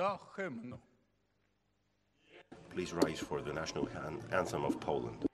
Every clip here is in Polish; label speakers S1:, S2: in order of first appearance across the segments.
S1: do hymnu.
S2: Please rise for the national anthem of Poland.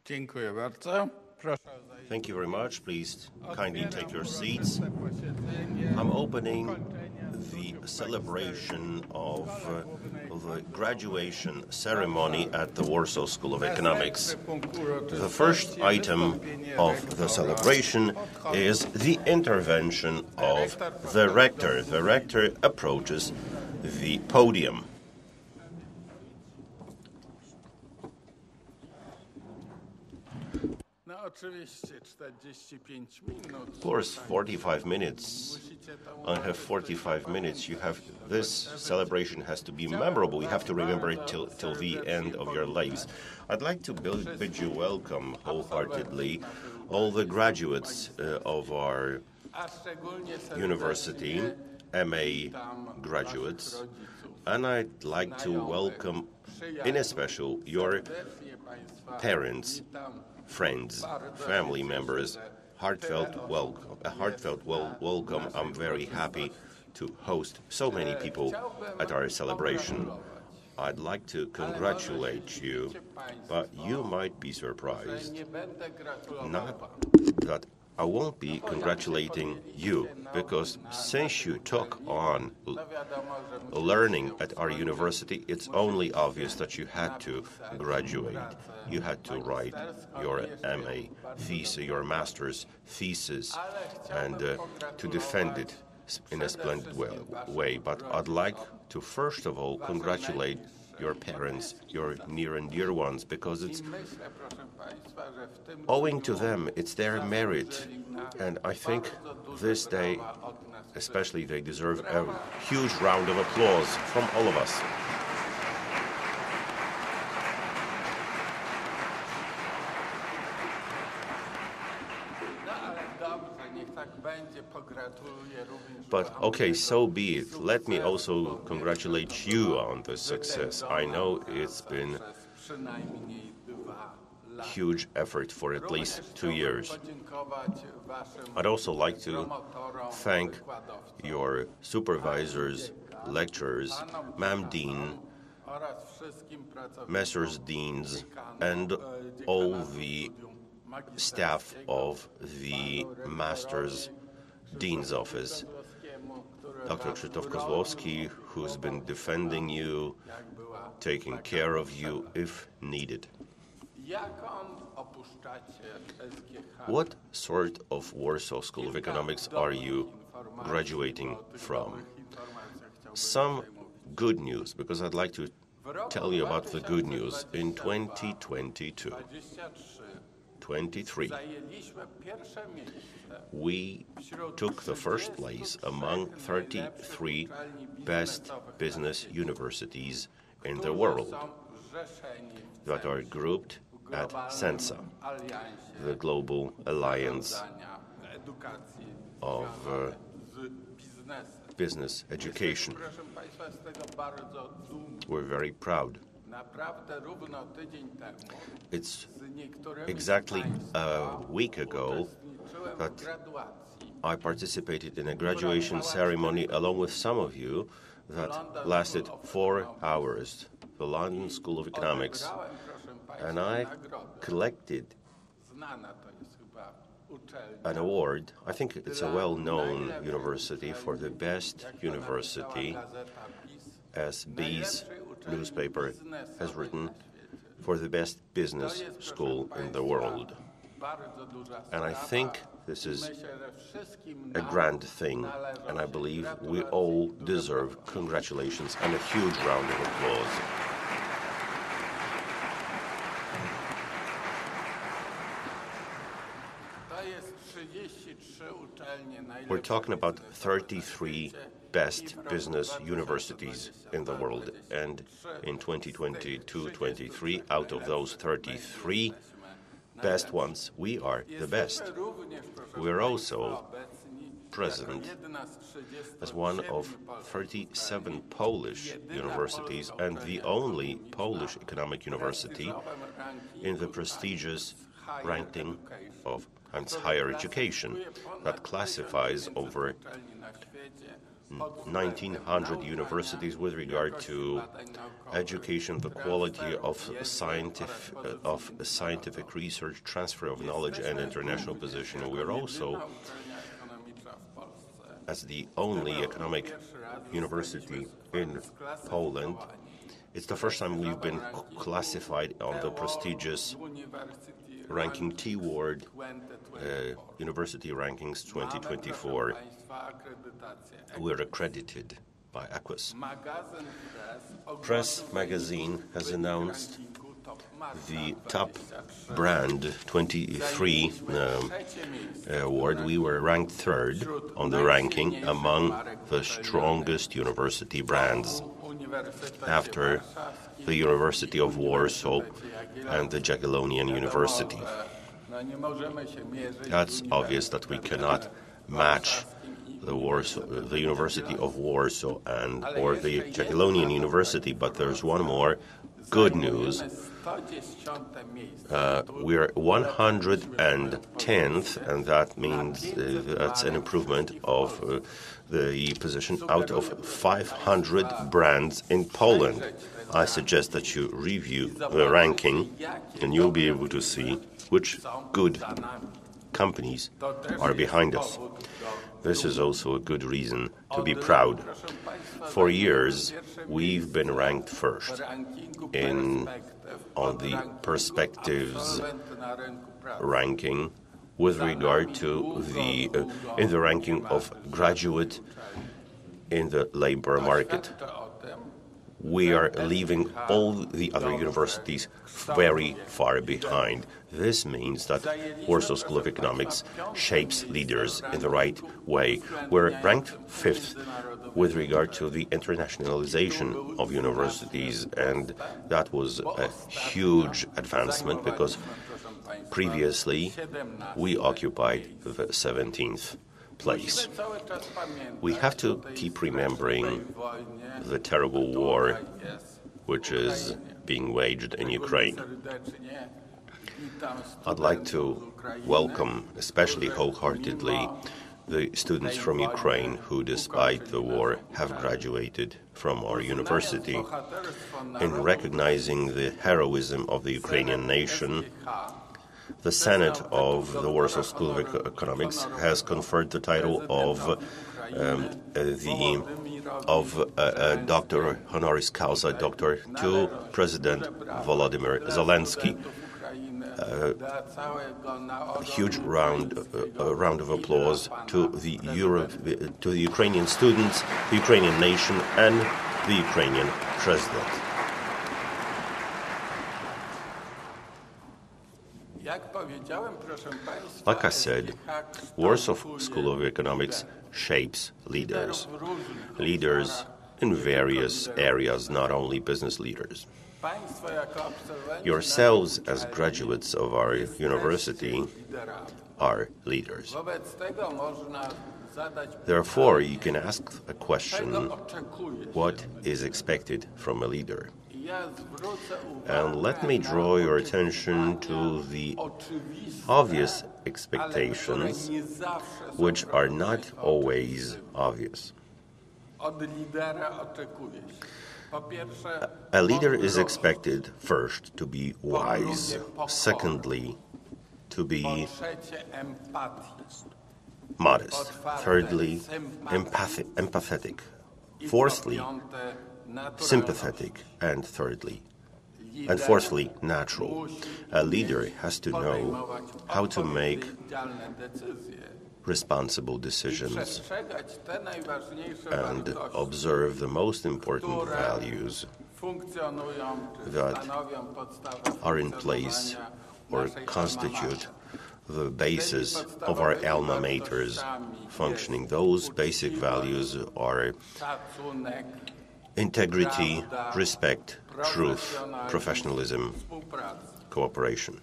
S1: Dziękuję bardzo. Proszę o zajęcie.
S2: Thank you very much. Please kindly take your seats. I'm opening the celebration of the graduation ceremony at the Warsaw School of Economics. The first item of the celebration is the intervention of the rector. The rector approaches the podium. Of course, 45 minutes. I have 45 minutes. This celebration has to be memorable. You have to remember it till the end of your lives. I'd like to bid you welcome wholeheartedly all the graduates of our university, MA graduates, and I'd like to welcome in a special your parents, friends, family members, a heartfelt welcome. I'm very happy to host so many people at our celebration. I'd like to congratulate you, but you might be surprised. Not that I won't be congratulating you, because since you took on learning at our university, it's only obvious that you had to graduate. You had to write your MA thesis, your master's thesis, and to defend it in a splendid way. But I'd like to first of all congratulate your parents, your near and dear ones, because it's owing to them, it's their merit. And I think this day, especially, they deserve a huge round of applause from all of us. But okay, so be it. Let me also congratulate you on this success. I know it's been a huge effort for at least 2 years. I'd also like to thank your supervisors, lecturers, Ma'am Dean, Messrs. Deans, and all the staff of the Master's Dean's office. Dr. Krzysztof Kozłowski, who's been defending you, taking care of you if needed. What sort of Warsaw School of Economics are you graduating from? Some good news, because I'd like to tell you about the good news. In 2022, 23, we took the first place among 33 best business universities in the world that are grouped at CENSA, the Global Alliance of business education.
S1: Proszę Państwa, jest z tego bardzo dumny.
S2: We're very proud.
S1: Naprawdę równo tydzień temu
S2: It's
S1: z niektórymi
S2: exactly
S1: z
S2: a
S1: Państwa
S2: week ago
S1: uczestniczyłem
S2: that
S1: w graduacji.
S2: I participated in a graduation ceremony along with some of you that lasted 4 hours, the London School of Economics,
S1: Odegrałem, proszę Państwa,
S2: and I
S1: nagrodę.
S2: collected
S1: Znana to jest chyba uczelnia.
S2: an award. I think it's a well-known university for the best university, as B's newspaper has written, for the best business school in the world. And I think this is a grand thing, and I believe we all deserve congratulations and a huge round of applause. We're talking about 33 best business universities in the world, and in 2022-23, out of those 33 best ones, we are the best. We're also present as one of 37 Polish universities and the only Polish economic university in the prestigious ranking of higher education that classifies over 1,900 universities with regard to education, the quality of scientific research, transfer of knowledge, and international position. We're also, as the only economic university in Poland, it's the first time we've been classified on the prestigious ranking T-Word University Rankings 2024. We're accredited by Aquis. Press magazine has announced the top brand 23 award. We were ranked third on the ranking among the strongest university brands, after the University of Warsaw and the Jagiellonian University. That's obvious that we cannot match the University of Warsaw or the Jagiellonian University, but there's one more good news. We're 110th, and that means that's an improvement of the position out of 500 brands in Poland. I suggest that you review the ranking, and you'll be able to see which good companies are behind us. This is also a good reason to be proud. For years, we've been ranked first on the perspectives ranking with regard to in the ranking of graduate in the labor market. We are leaving all the other universities very far behind. This means that Warsaw School of Economics shapes leaders in the right way. We're ranked fifth with regard to the internationalization of universities, and that was a huge advancement because previously we occupied the 17th place. We have to keep remembering the terrible war which is being waged in Ukraine. I'd like to welcome, especially wholeheartedly, the students from Ukraine who, despite the war, have graduated from our university. In recognizing the heroism of the Ukrainian nation, the Senate of the Warsaw School of Economics has conferred the title of Doctor Honoris Causa Doctor to President Volodymyr Zelensky. A huge round of applause to the Ukrainian students, the Ukrainian nation, and the Ukrainian president. Like I said, Warsaw School of Economics shapes leaders. Leaders in various areas, not only business leaders. Yourselves, as graduates of our university, are leaders. Therefore, you can ask a
S1: Czego
S2: question,
S1: oczekuje się?
S2: what is expected from a leader?
S1: Ja zwrócę
S2: And let
S1: uwagę
S2: me
S1: na
S2: draw your attention to the
S1: oczywiste,
S2: obvious
S1: ale które
S2: expectations,
S1: nie zawsze są
S2: which are not
S1: prawdziwe.
S2: always obvious.
S1: Od lidera oczekuje się. Po pierwsze,
S2: A leader is
S1: mądrości.
S2: expected first to be wise, secondly, to be
S1: Po trzecie, empatii.
S2: modest, thirdly, empathetic, fourthly,
S1: Piąte, naturalność.
S2: sympathetic, and fourthly, natural. A leader has to know how to make
S1: odpowiedzialne decyzje
S2: responsible
S1: i
S2: decisions
S1: przestrzegać te najważniejsze
S2: and
S1: wartości,
S2: observe the most important
S1: które
S2: values
S1: funkcjonują czy
S2: that
S1: stanowią podstawę
S2: are in place
S1: funkcjonowania
S2: or
S1: naszej
S2: constitute
S1: alma
S2: the basis of our alma maters functioning. Those basic values are
S1: mater. Szacunek,
S2: integrity, respect, truth, professionalism,
S1: współpraca.
S2: cooperation.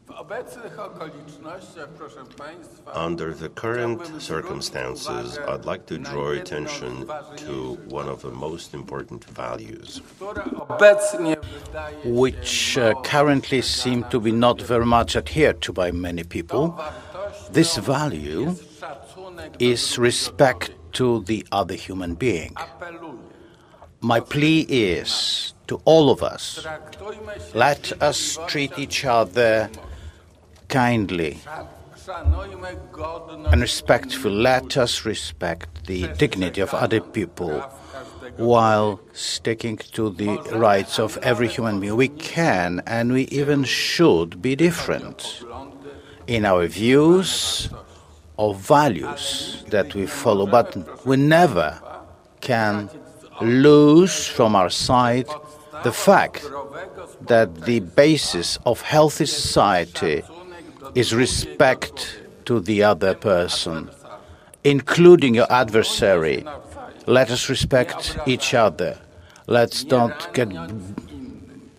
S1: W obecnych okolicznościach, proszę Państwa,
S2: Under the current
S1: chciałbym
S2: circumstances,
S1: zwrócić uwagę
S2: I'd like to
S1: na
S2: draw
S1: jedną
S2: attention
S1: z
S2: to
S1: ważniejszych,
S2: one of the most important values,
S1: która obecnie wydaje się
S3: which
S1: mało
S3: currently seem to be not very much adhered to by many people.
S1: wartością
S3: This value
S1: jest szacunek do
S3: is
S1: drugiego
S3: respect
S1: człowieka.
S3: to the other human being.
S1: Apeluję,
S3: My plea is to all of us,
S1: traktujmy się
S3: let
S1: z
S3: us
S1: życzliwością
S3: treat each
S1: i
S3: other kindly
S1: szanujmy godność
S3: and respectfully. Let us respect the dignity of other people while sticking to the rights of every human being. We can and we even should be different in our views or values that we follow, but we never can lose from our sight the fact that the basis of healthy society is respect to the other person, including your adversary. Let us respect each other. Let's not get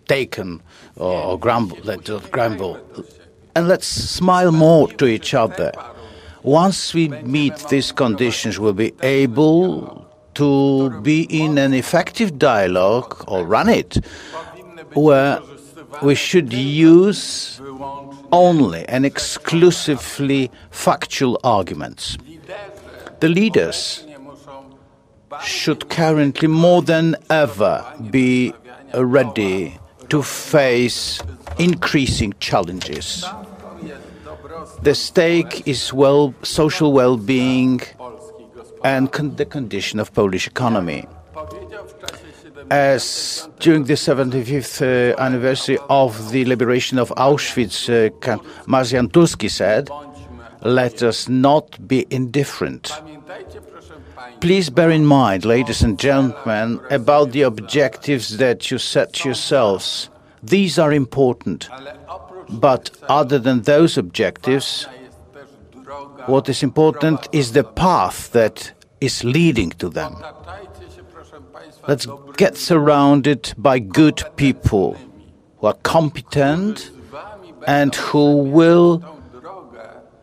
S3: taken or grumble. Let's not grumble. And let's smile more to each other. Once we meet these conditions, we'll be able to be in an effective dialogue, or run it, where we should use only and exclusively factual arguments. The leaders should currently more than ever be ready to face increasing challenges. The stake is social well-being and the condition of Polish economy. As during the 75th anniversary of the liberation of Auschwitz, Marzian Tulski said, let us not be indifferent. Please bear in mind, ladies and gentlemen, about the objectives that you set yourselves. These are important. But other than those objectives, what is important is the path that is leading to them. Let's get surrounded by good people who are competent and who will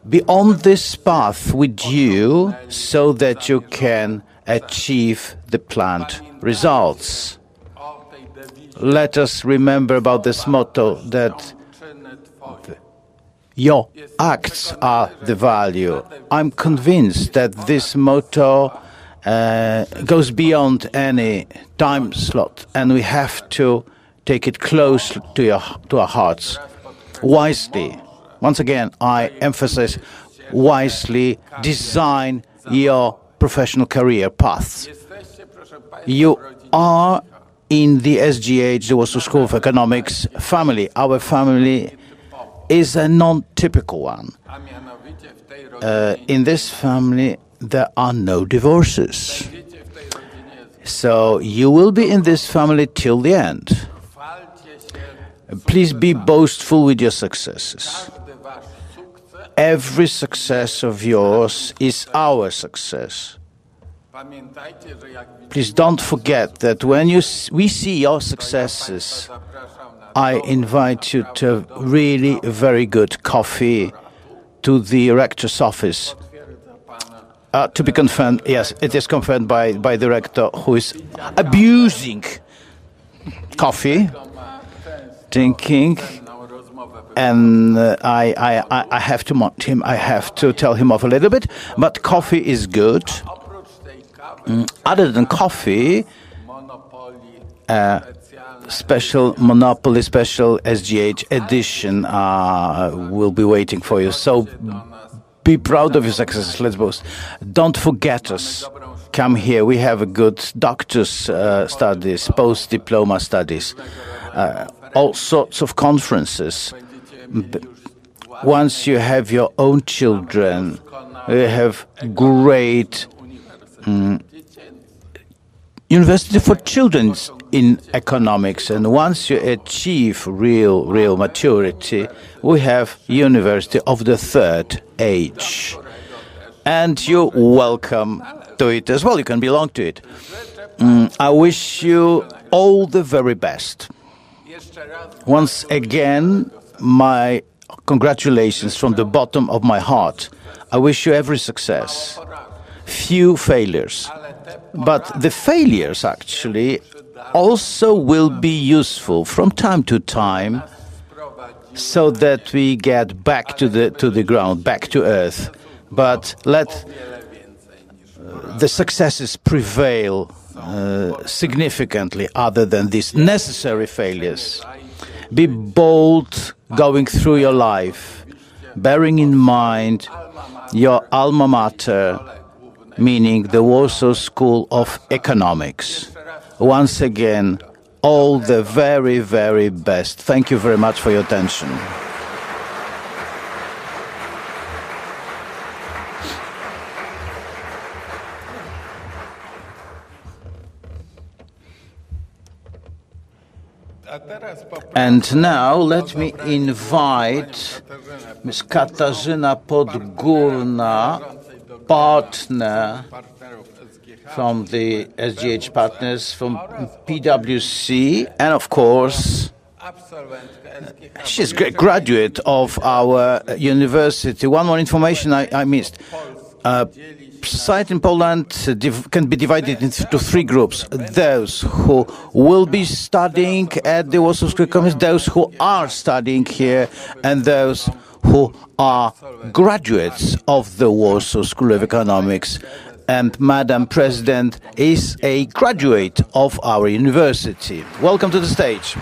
S3: be on this path with you so that you can achieve the planned results. Let us remember about this motto that your acts are the value. I'm convinced that this motto goes beyond any time slot, and we have to take it close to our hearts. Wisely, once again, I emphasize, wisely design your professional career paths. You are in the SGH, the Warsaw School of Economics family. Our family is a non-typical one. In this family, there are no divorces. So you will be in this family till the end. Please be boastful with your successes. Every success of yours is our success. Please don't forget that when we see your successes, I invite you to really very good coffee to the rector's office. To be confirmed, yes, it is confirmed by the rector, who is abusing coffee, drinking, and I have to mock him. I have to tell him off a little bit. But coffee is good. Other than coffee, special Monopoly, special SGH edition will be waiting for you. So be proud of your successes. Let's boast. Don't forget us. Come here. We have a good doctor's studies, post-diploma studies, all sorts of conferences. Once you have your own children, you have great university for children in economics, and once you achieve real maturity, we have university of the third age, and you're welcome to it as well. You can belong to it. I wish you all the very best. Once again, my congratulations from the bottom of my heart. I wish you every success. Few failures. But the failures actually also will be useful from time to time, so that we get back to the ground, back to earth. But let the successes prevail significantly other than these necessary failures. Be bold going through your life, bearing in mind your alma mater, meaning the Warsaw School of Economics. Once again, all the very, very best. Thank you very much for your attention. And now let me invite Ms. Katarzyna Podgórna, partner from the SGH partners from PwC, and of course she's a graduate of our university. One more information I missed. Society in Poland can be divided into three groups: those who will be studying at the Warsaw School of Economics, those who are studying here, and those who are graduates of the Warsaw School of Economics. And Madam President is a graduate of our university. Welcome to the stage.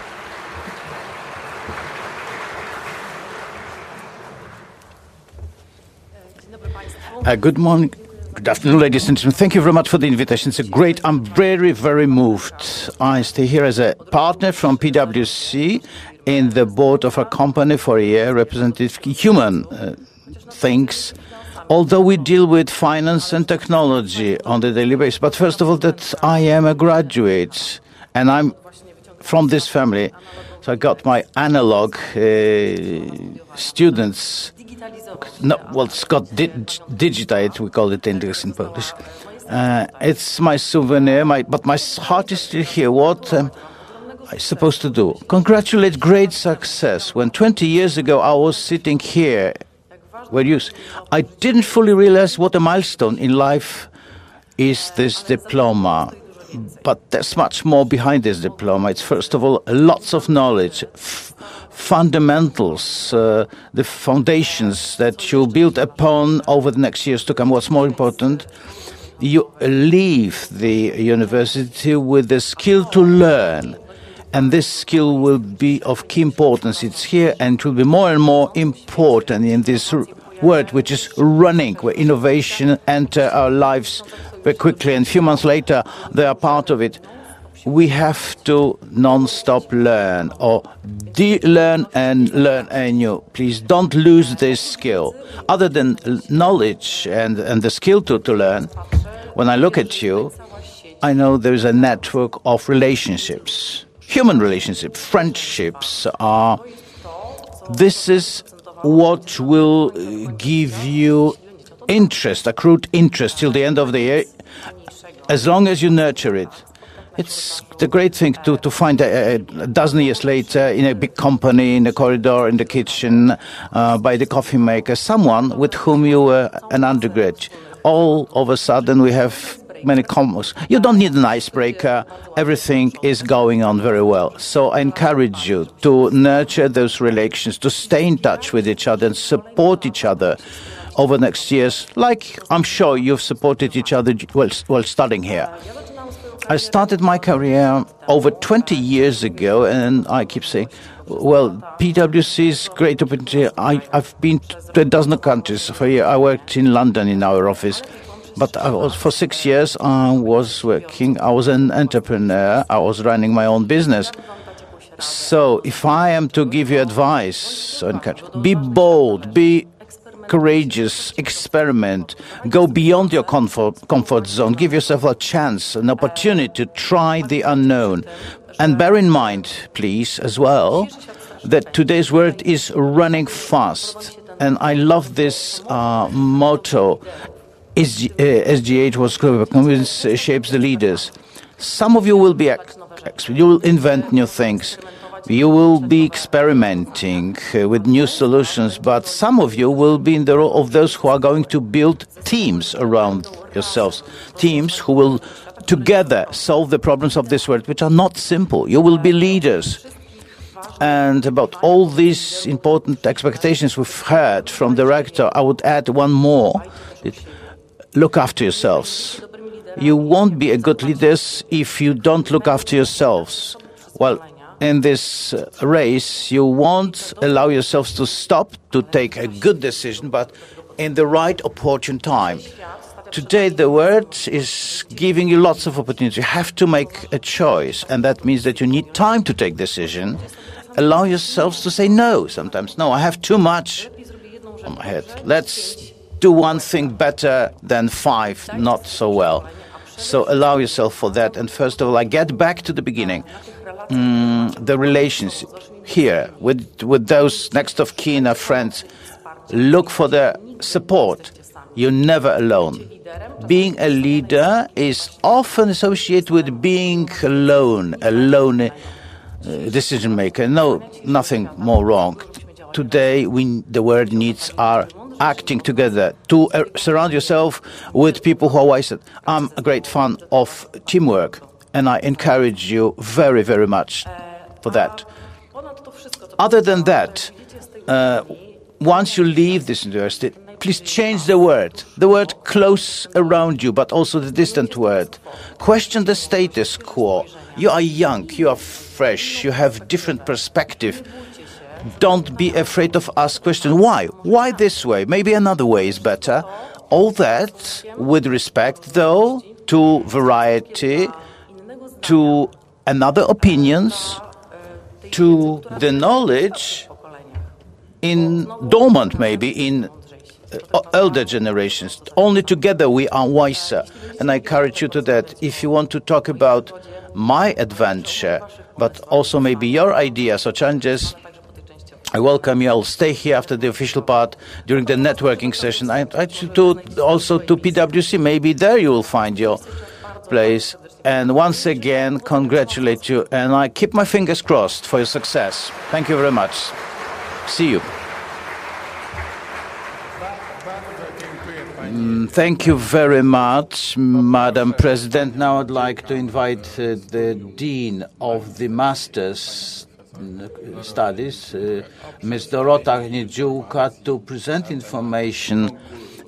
S3: Good morning. Good afternoon, ladies and gentlemen. Thank you very much for the invitation. It's a great, I'm very, very moved. I stay here as a partner from PwC in the board of a company for a year, representing human things, although we deal with finance and technology on the daily basis. But first of all, that I am a graduate, and I'm from this family. So I got my analog students. No, well, it's got digitized, we call it index in Polish. It's my souvenir, but my heart is still here. What am I supposed to do? Congratulate great success. When 20 years ago I was sitting here, I didn't fully realize what a milestone in life is this diploma. But there's much more behind this diploma. It's first of all lots of knowledge, fundamentals, the foundations that you build upon over the next years to come. What's more important, you leave the university with the skill to learn. And this skill will be of key importance. It's here and it will be more and more important in this world which is running, where innovation enter our lives very quickly, and a few months later they are part of it. We have to non-stop learn, or de-learn and learn anew. Please don't lose this skill. Other than knowledge and the skill to learn, when I look at you, I know there's a network of relationships, human relationships, friendships. This is what will give you interest, accrued interest till the end of the year, as long as you nurture it. It's the great thing to find a dozen years later in a big company, in the corridor, in the kitchen, by the coffee maker, someone with whom you were an undergrad. all of a sudden we have many comments. You don't need an icebreaker. Everything is going on very well. So I encourage you to nurture those relations, to stay in touch with each other and support each other over the next years, like I'm sure you've supported each other while studying here. I started my career over 20 years ago, and I keep saying, well, PwC is a great opportunity. I've been to a dozen countries. For a year, I worked in London in our office. But for 6 years, I was working. I was an entrepreneur. I was running my own business. So if I am to give you advice, be bold, be courageous, experiment, go beyond your comfort zone, give yourself a chance, an opportunity to try the unknown. And bear in mind, please, as well, that today's world is running fast. And I love this motto. SGH was convinced shapes the leaders. Some of you will be you will invent new things. You will be experimenting with new solutions, but some of you will be in the role of those who are going to build teams around yourselves. Teams who will together solve the problems of this world, which are not simple. You will be leaders. And about all these important expectations we've heard from the rector, I would add one more. Look after yourselves. You won't be a good leaders if you don't look after yourselves. Well, in this race, you won't allow yourselves to stop to take a good decision, but in the right opportune time. Today, the world is giving you lots of opportunities. You have to make a choice, and that means that you need time to take decision. Allow yourselves to say no. Sometimes, no, I have too much on my head. Let's do one thing better than 5 not so well. So allow yourself for that. And first of all, I get back to the beginning. The relations here with those next of kin or friends. Look for the support. You're never alone. Being a leader is often associated with being alone, a lone decision maker. No, nothing more wrong. Today, the world needs our acting together, to surround yourself with people who are wise. I'm a great fan of teamwork, and I encourage you very, very much for that. Other than that, once you leave this university, please change the word close around you, but also the distant word. Question the status quo. You are young, you are fresh, you have different perspective. Don't be afraid of ask questions. Why? Why this way? Maybe another way is better. All that with respect, though, to variety, to another opinions, to the knowledge in dormant, maybe in elder generations. Only together we are wiser. And I encourage you to that. If you want to talk about my adventure, but also maybe your ideas or challenges, I welcome you. I'll stay here after the official part during the networking session. I invite you also to PwC. Maybe there you will find your place. And once again, congratulate you. And I keep my fingers crossed for your success. Thank you very much. See you. Thank you very much, Madam President. Now I'd like to invite the Dean of the Master's Studies, Ms. Dorota Niedziółka, to present information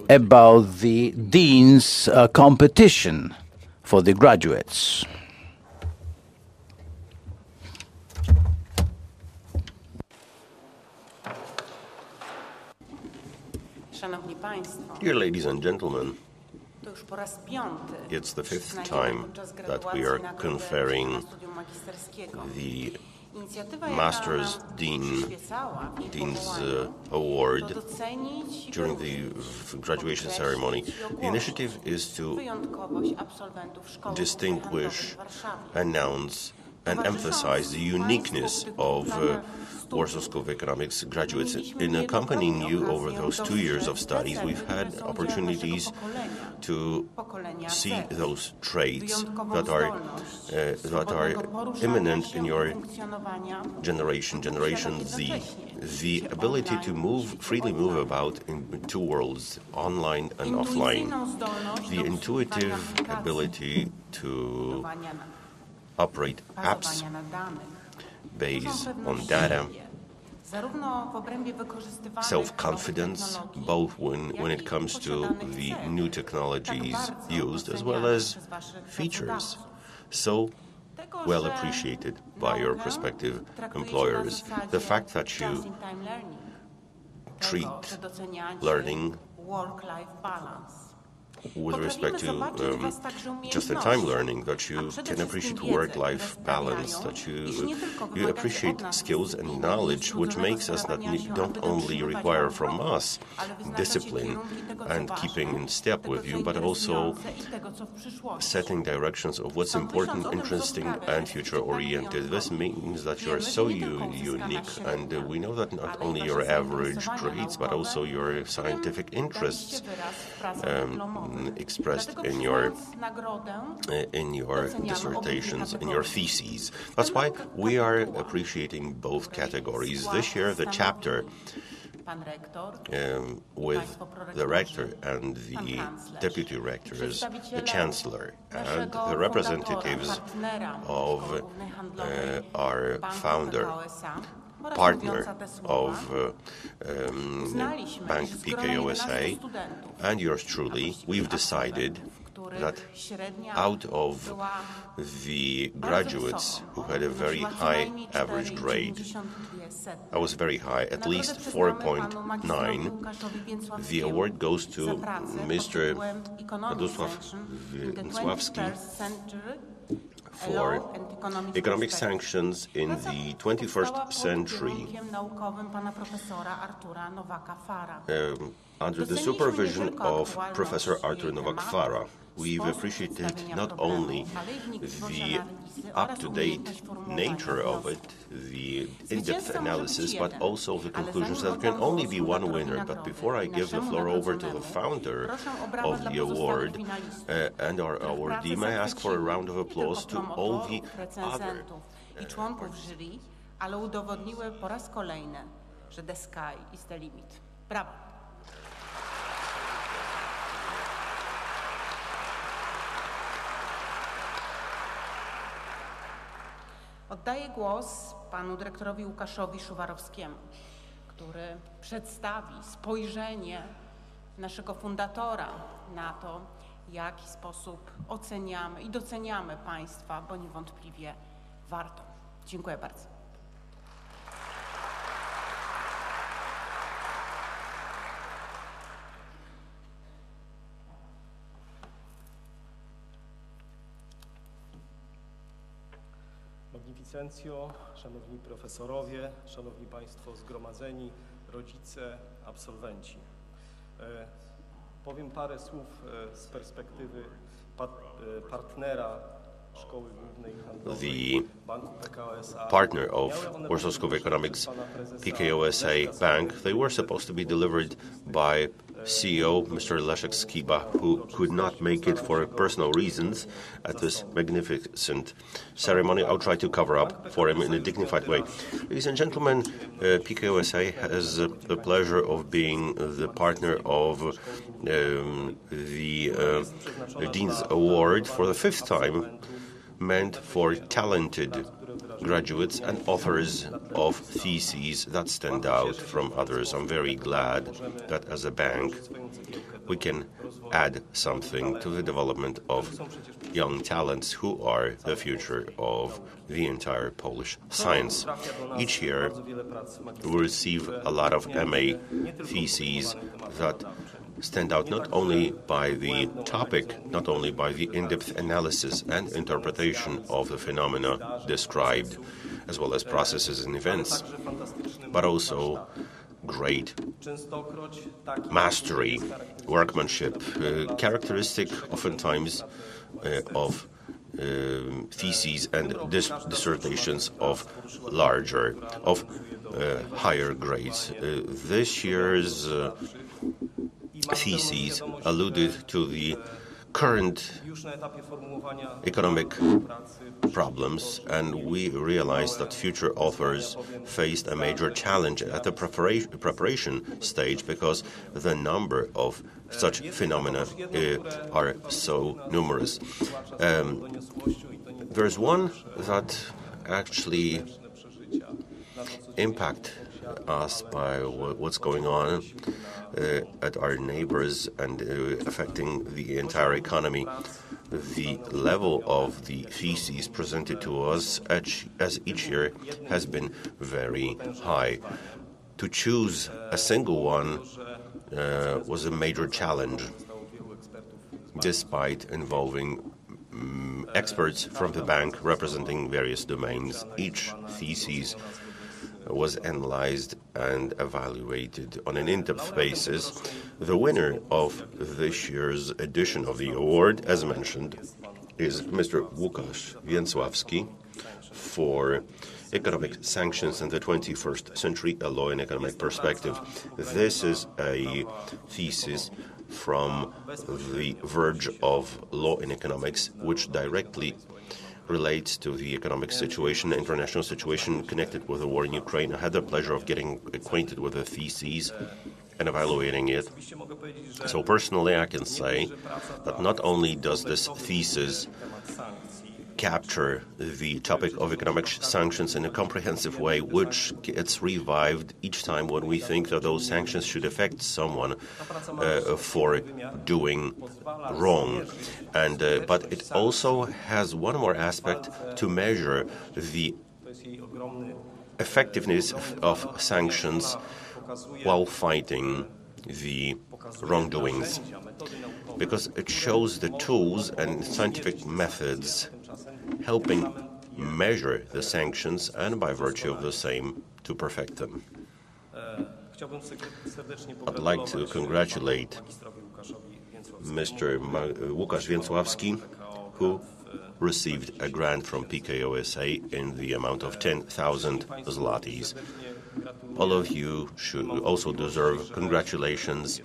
S3: about the Dean's competition for the graduates.
S2: Dear ladies and gentlemen, it's the 5th time that we are conferring the Master's Dean's Award during the graduation ceremony. The initiative is to distinguish, announce, and emphasize the uniqueness of Warsaw School of Economics graduates. In accompanying you over those 2 years of studies, we've had opportunities to see those traits that are imminent in your Generation Z. The ability to freely move about in two worlds, online and offline. The intuitive ability to operate apps based on data, self-confidence, both when it comes to the new technologies used, as well as features, so well appreciated by your prospective employers. The fact that you treat learning with respect to just-in-time learning, that you can appreciate work-life balance, that you appreciate skills and knowledge, which makes us don't only require from us discipline and keeping in step with you, but also setting directions of what's important, interesting, and future-oriented. This means that you are so unique, and we know that not only your average grades, but also your scientific interests expressed in your dissertations, in your theses. That's why we are appreciating both categories. This year, the chapter with the rector and the deputy rectors, the chancellor, and the representatives of our founder, partner of Bank PKOSA, and yours truly, we've decided that out of the graduates who had a very high average grade, I was very high, at least 4.9, the award goes to Mr. Radosław Więcławski for economic sanctions in the 21st century under the supervision of Professor Artur Nowak-Fara. We've appreciated not only the up-to-date nature of it, the in-depth analysis, but also the conclusions that there can only be one winner. But before I give the floor over to the founder of the award and our awardee, may I ask for a round of applause to all the other
S4: ale udowodniły po raz kolejny, że the sky is the limit. Brawo! Oddaję głos panu dyrektorowi Łukaszowi Szuwarowskiemu, który przedstawi spojrzenie naszego fundatora na to, w jaki sposób oceniamy i doceniamy państwa, bo niewątpliwie warto. Dziękuję bardzo.
S5: Magnificencjo, szanowni profesorowie, szanowni państwo zgromadzeni, rodzice, absolwenci. Powiem parę słów z perspektywy partnera Szkoły Głównej Handlowej Banku PKOSA.
S2: The partner of Warsaw School of Economics, PKOSA Bank, they were supposed to be delivered by CEO Mr. Leszek Skiba, who could not make it for personal reasons at this magnificent ceremony. I'll try to cover up for him in a dignified way. Ladies and gentlemen, PKOSA has the pleasure of being the partner of the Dean's Award for the 5th time, meant for talented graduates and authors of theses that stand out from others. I'm very glad that as a bank we can add something to the development of young talents who are the future of the entire Polish science. Each year we receive a lot of MA theses that stand out not only by the topic, not only by the in-depth analysis and interpretation of the phenomena described, as well as processes and events, but also great mastery, workmanship, characteristic oftentimes of theses and dissertations of higher grades. This year's theses alluded to the current economic problems, and we realized that future authors faced a major challenge at the preparation stage because the number of such phenomena are so numerous. There's one that actually impact us by what's going on at our neighbors and affecting the entire economy. The level of the theses presented to us as each year has been very high. To choose a single one was a major challenge, despite involving experts from the bank representing various domains. Each thesis was analyzed and evaluated on an in-depth basis. The winner of this year's edition of the award, as mentioned, is Mr. Łukasz Więcławski for Economic Sanctions in the 21st Century, a Law and Economic Perspective. This is a thesis from the verge of law and economics, which directly relates to the economic situation, international situation connected with the war in Ukraine. I had the pleasure of getting acquainted with the theses and evaluating it. So personally, I can say that not only does this thesis capture the topic of economic sanctions in a comprehensive way, which gets revived each time when we think that those sanctions should affect someone for doing wrong. But it also has one more aspect to measure the effectiveness of sanctions while fighting the wrongdoings, because it shows the tools and scientific methods helping measure the sanctions and, by virtue of the same, to perfect them. I'd like to congratulate Mr. Łukasz Więcławski, who received a grant from PKOSA in the amount of 10,000 zlotys. All of you should also deserve congratulations.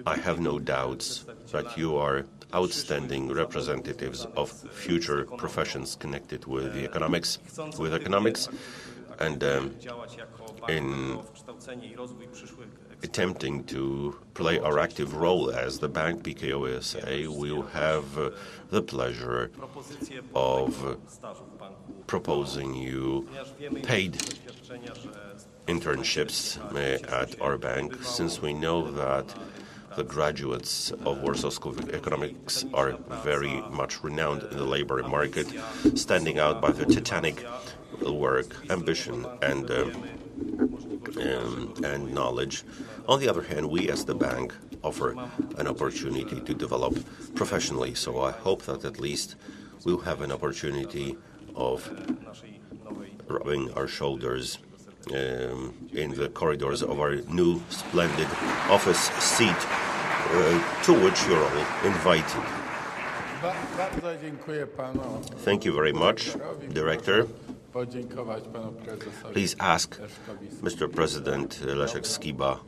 S2: I have no doubts that you are outstanding representatives of future professions connected with the economics, and in attempting to play our active role as the bank PKOSA, we will have the pleasure of proposing you paid internships at our bank, since we know that the graduates of Warsaw School of Economics are very much renowned in the labor market, standing out by their titanic work, ambition, and knowledge. On the other hand, we as the bank offer an opportunity to develop professionally, so I hope that at least we'll have an opportunity of rubbing our shoulders in the corridors of our new splendid office seat, to which you're all invited. Thank you very much, Director. Please ask Mr. President Leszek Skiba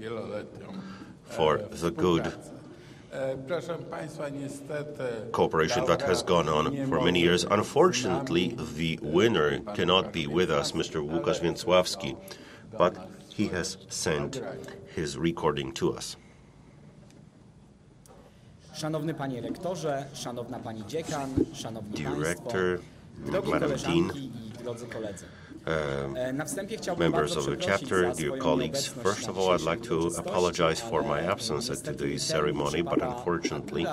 S2: for the good cooperation that has gone on for many years. Unfortunately, the winner cannot be with us, Mr. Łukasz Więcławski, but he has sent his recording to us.
S6: Szanowny panie rektorze, szanowna pani dziekan, szanowni
S2: Director,
S6: państwo, drogie
S2: Madam Dean,
S6: koleżanki i drodzy koledzy.
S2: members of the chapter, dear colleagues, first of all, I'd like to apologize for my absence at today's ceremony, but unfortunately, in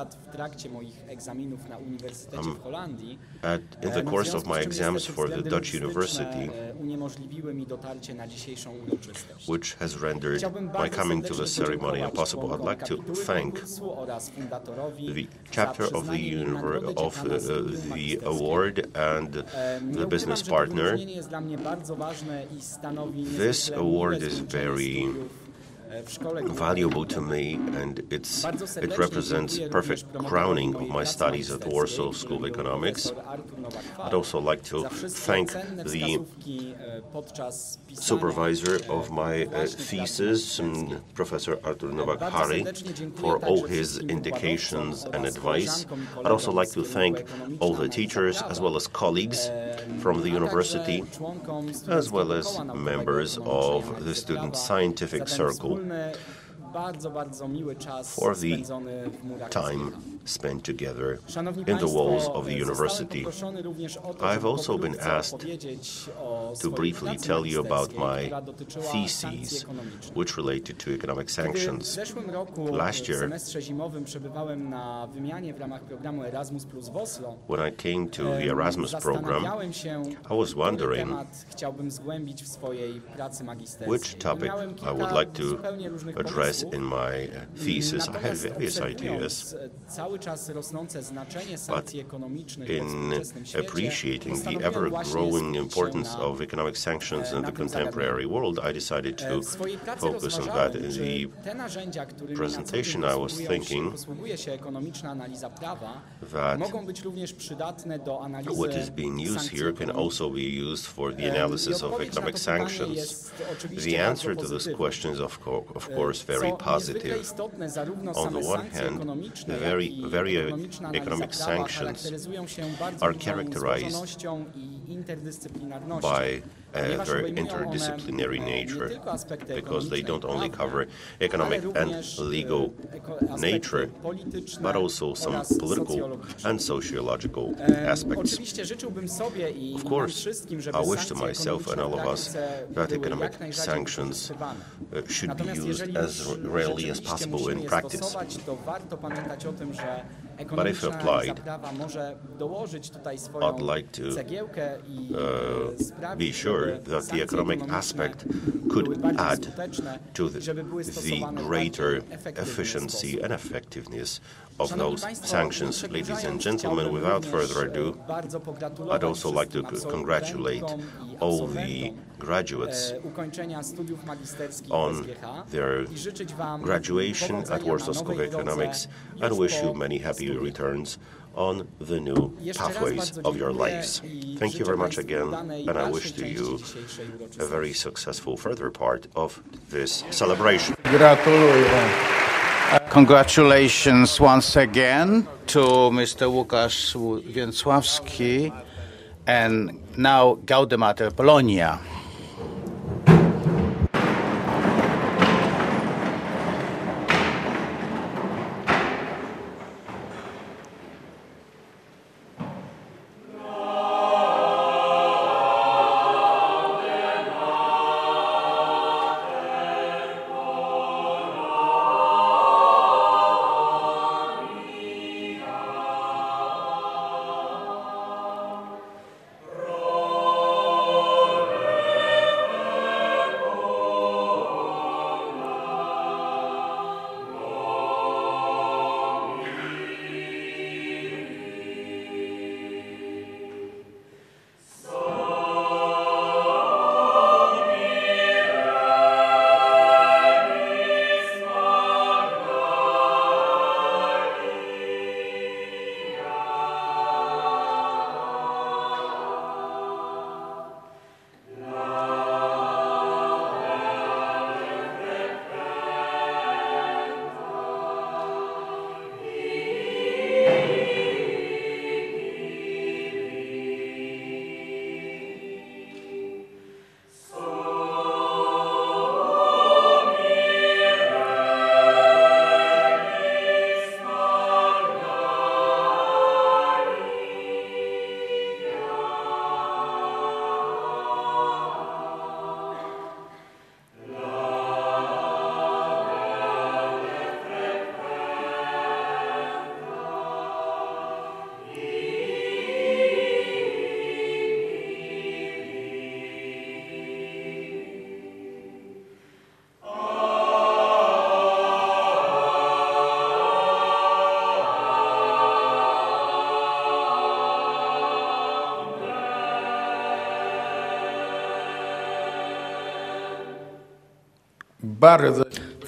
S2: the course of my exams for the Dutch University, which has rendered my coming to the ceremony impossible, I'd like to thank the chapter of the award and the business partner. This award is very valuable to me, and it represents perfect crowning of my studies at Warsaw School of Economics. I'd also like to thank the supervisor of my thesis, Professor Artur Nowak-Hari, for all his indications and advice. I'd also like to thank all the teachers as well as colleagues from the university, as well as members of the student scientific circle for the time spent together in the walls of the university. I've also been asked to briefly tell you about my theses, which related to economic sanctions. Last year, when I came to the Erasmus program, I was wondering which topic I would like to address in my thesis. I had various ideas, but in appreciating the ever-growing importance of economic sanctions in the contemporary world, I decided to focus on that. In the presentation, I was thinking that what is being used here can also be used for the analysis of economic sanctions. The answer to this question is, of course, very positive. On the one hand, very economic sanctions are characterized by a very interdisciplinary nature, because they don't only cover economic and legal nature, but also some political and sociological aspects. Of course, I wish to myself and all of us that economic sanctions should be used as rarely as possible in practice. But if applied, I'd like to be sure that the economic aspect could add to the greater efficiency and effectiveness of those sanctions. Ladies and gentlemen, without further ado, I'd also like to congratulate all the graduates on their graduation at Warsaw School of Economics, and wish you many happy returns on the new pathways of your lives. Thank you very much again, and I wish to you a very successful further part of this celebration.
S3: Congratulations once again to Mr. Łukasz Więcławski, and now Gaudeamus Polonia.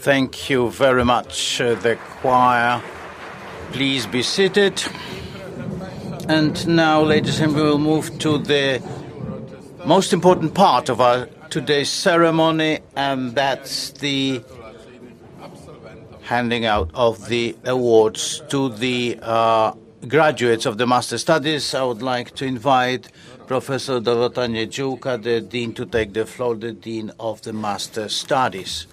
S3: Thank you very much, the choir. Please be seated. And now, ladies and gentlemen, we'll move to the most important part of our today's ceremony, and that's the handing out of the awards to the graduates of the Master Studies. I would like to invite Professor Dorota Niedziółka, the Dean, to take the floor, the Dean of the Master Studies.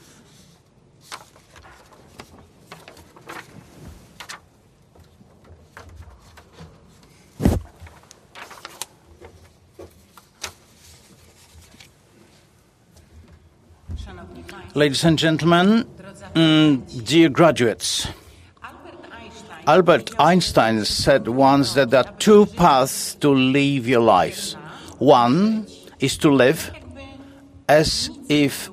S3: Ladies and gentlemen, dear graduates, Albert Einstein said once that there are two paths to live your lives. One is to live as if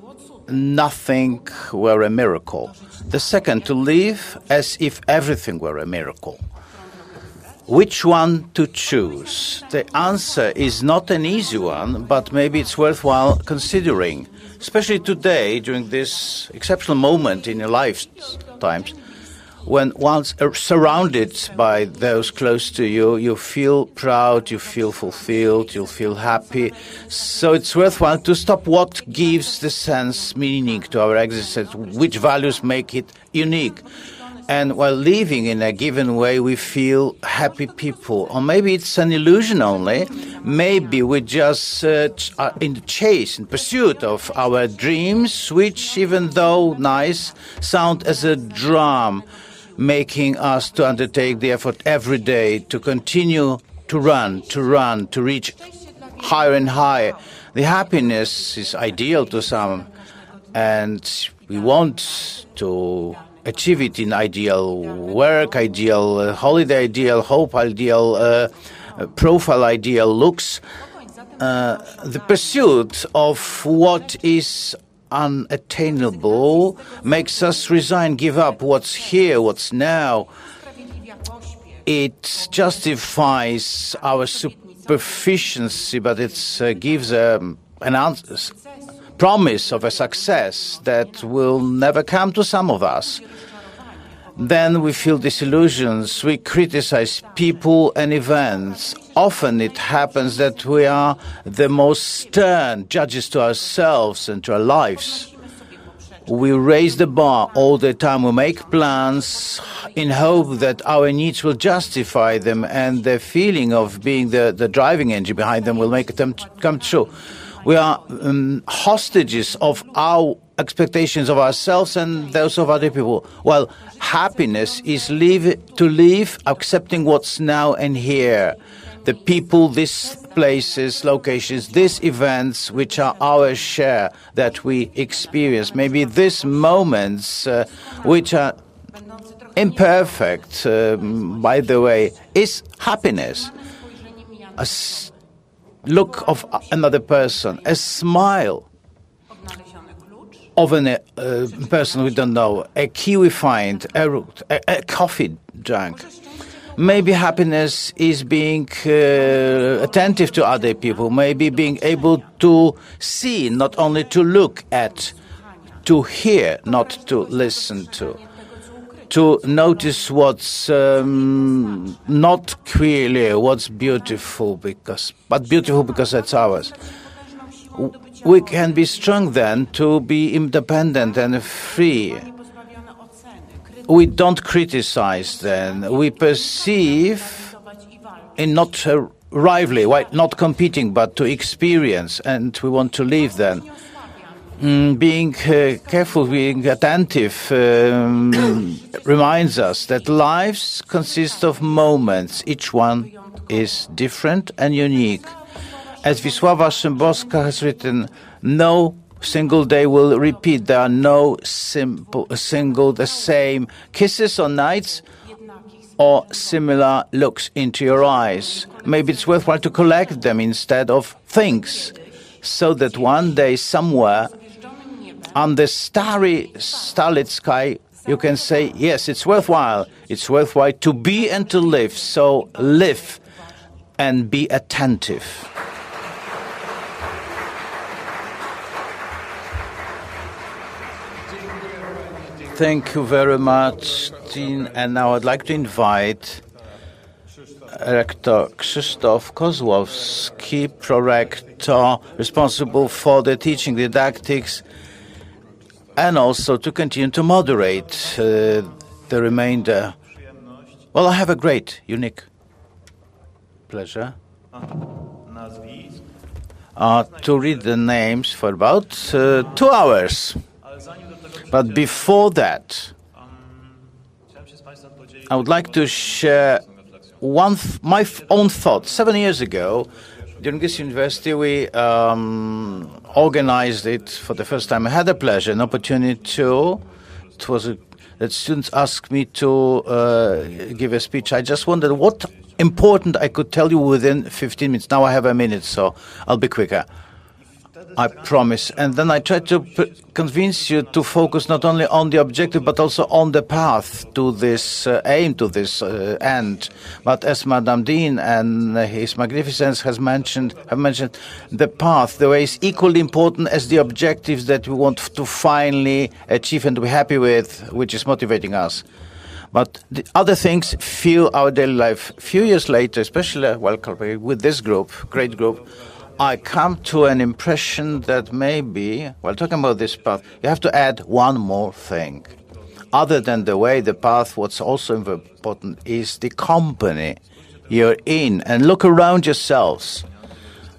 S3: nothing were a miracle. The second, to live as if everything were a miracle. Which one to choose? The answer is not an easy one, but maybe it's worthwhile considering. Especially today, during this exceptional moment in your lifetimes, when once surrounded by those close to you, you feel proud, you feel fulfilled, you feel happy. So it's worthwhile to stop what gives the sense, meaning to our existence, which values make it unique. And while living in a given way, we feel happy people. Or maybe it's an illusion only. Maybe we just are in the chase, in pursuit of our dreams, which, even though nice, sound as a drum, making us to undertake the effort every day to continue to run, to reach higher and higher. The happiness is ideal to some, and we want to achieve it in ideal work, ideal holiday, ideal hope, ideal profile, ideal looks. The pursuit of what is unattainable makes us resign, give up what's here, what's now. It justifies our superficiency, but it gives an promise of a success that will never come to some of us. Then we feel disillusions, we criticize people and events. Often it happens that we are the most stern judges to ourselves and to our lives. We raise the bar all the time. We make plans in hope that our needs will justify them, and the feeling of being the driving engine behind them will make them come true. We are hostages of our expectations of ourselves and those of other people. While happiness is to live accepting what's now and here. The people, these places, locations, these events which are our share that we experience. Maybe these moments which are imperfect, by the way, is happiness. A look of another person, a smile of a person we don't know, a key we find, a coffee drunk. Maybe happiness is being attentive to other people, maybe being able to see, not only to look at, to hear, not to listen to notice what's not clearly, what's beautiful, but beautiful because it's ours. We can be strong then to be independent and free. We don't criticize then. We perceive in not rivalry, not competing, but to experience, and we want to live then. Being careful, being attentive reminds us that lives consist of moments. Each one is different and unique. As Wisława Szymborska has written, no single day will repeat. There are no the same kisses or nights or similar looks into your eyes. Maybe it's worthwhile to collect them instead of things, so that one day somewhere on the starlit sky you can say, yes, it's worthwhile. It's worthwhile to be and to live. So live and be attentive. Thank you very much, Dean. And now I'd like to invite Rector Krzysztof Kozłowski, Prorector, responsible for the teaching didactics, and also to continue to moderate the remainder. Well, I have a great, unique pleasure to read the names for about 2 hours. But before that, I would like to share my own thoughts. 7 years ago, during this university, we organized it for the first time. I had the pleasure, an opportunity to. That students asked me to give a speech. I just wondered what important I could tell you within 15 minutes. Now I have a minute, so I'll be quicker. I promise. And then I tried to convince you to focus not only on the objective, but also on the path to this aim, to this end. But as Madam Dean and His Magnificence have mentioned, the path, the way is equally important as the objectives that we want to finally achieve and be happy with, which is motivating us. But the other things fuel our daily life. A few years later, especially with this group, great group, I come to an impression that maybe, while talking about this path, you have to add one more thing. Other than the way, the path, what's also important is the company you're in. And look around yourselves.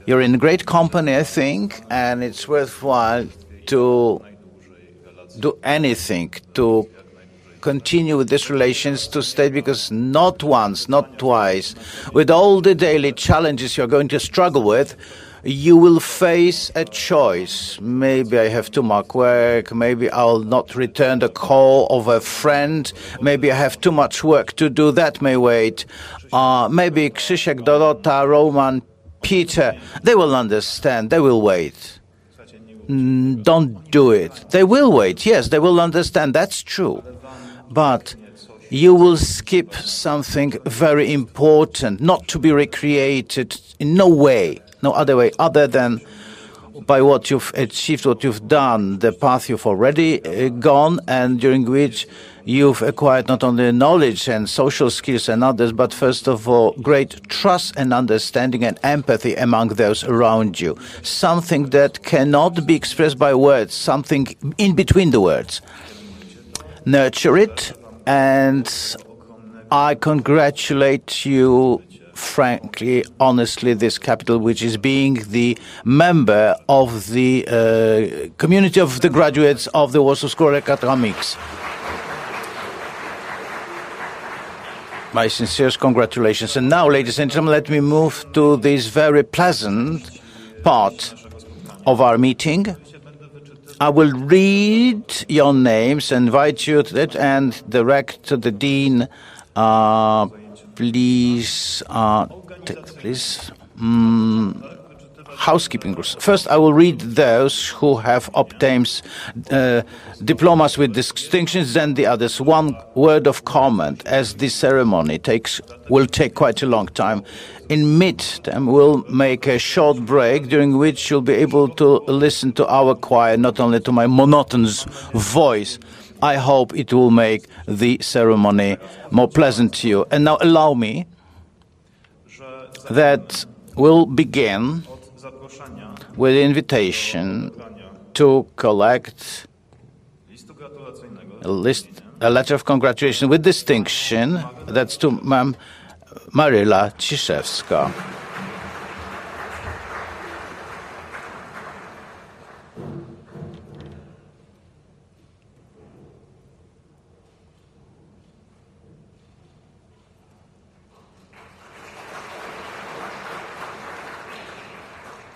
S3: You're in great company, I think, and it's worthwhile to do anything to continue with these relations, to stay, because not once, not twice, with all the daily challenges you're going to struggle with, you will face a choice. Maybe I have too much work, maybe I'll not return the call of a friend, maybe I have too much work to do, that may wait. Maybe Krzysiek, Dorota, Roman, Peter, they will understand, they will wait. Don't do it. They will wait, yes, they will understand, that's true. But you will skip something very important, not to be recreated in no way, no other way, other than by what you've achieved, what you've done, the path you've already gone, and during which you've acquired not only knowledge and social skills and others, but first of all, great trust and understanding and empathy among those around you. Something that cannot be expressed by words, something in between the words. Nurture it, and I congratulate you, frankly, honestly, this capital, which is being the member of the community of the graduates of the Warsaw School of Economics. My sincerest congratulations. And now, ladies and gentlemen, let me move to this very pleasant part of our meeting. I will read your names, invite you to that, and direct to the Dean. Please, housekeeping rules. First, I will read those who have obtained diplomas with distinctions, then the others. One word of comment, as the ceremony will take quite a long time. In mid-term, we'll make a short break, during which you'll be able to listen to our choir, not only to my monotonous voice. I hope it will make the ceremony more pleasant to you. And now allow me that we'll begin with the invitation to collect a letter of congratulations with distinction. That's to Ma'am Maryla Ciszewska.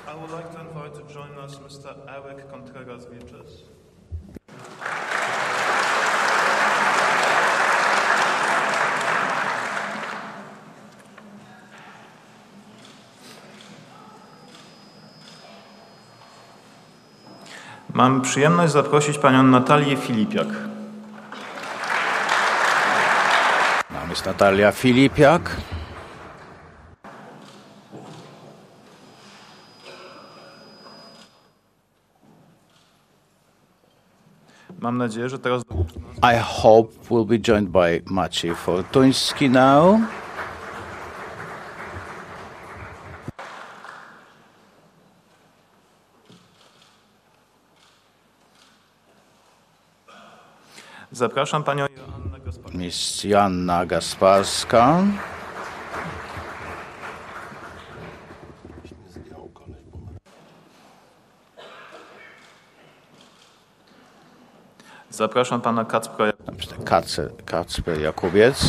S7: I would like to invite to join us Mr. Eric Contreras-Wilches. Mam przyjemność zaprosić panią Natalię Filipiak.
S3: Now, Miss Natalia Filipiak.
S7: Mam nadzieję, że teraz...
S3: I hope we'll be joined by Maciej Fortuński now.
S7: Zapraszam panią Joannę Gasparską.
S3: Miss Joanna Gasparska.
S7: Zapraszam pana Kacpra.
S3: Kacper Jakubiec.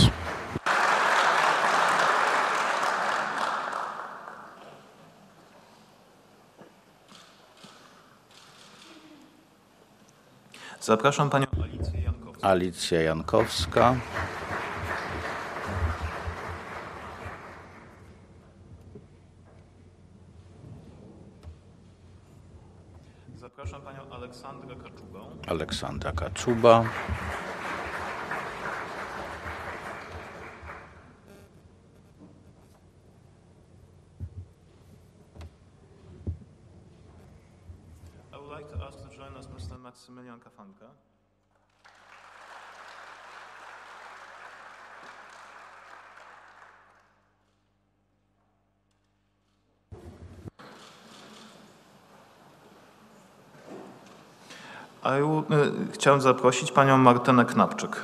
S7: Zapraszam panią Alicję Jankowską.
S3: Alicja Jankowska.
S7: Zapraszam panią Aleksandrę Kaczubę.
S3: Aleksandra Kaczuba.
S7: I would like to ask to join us Mr. Maksymilian Kafanka. Chciałem zaprosić panią Martynę Knapczyk.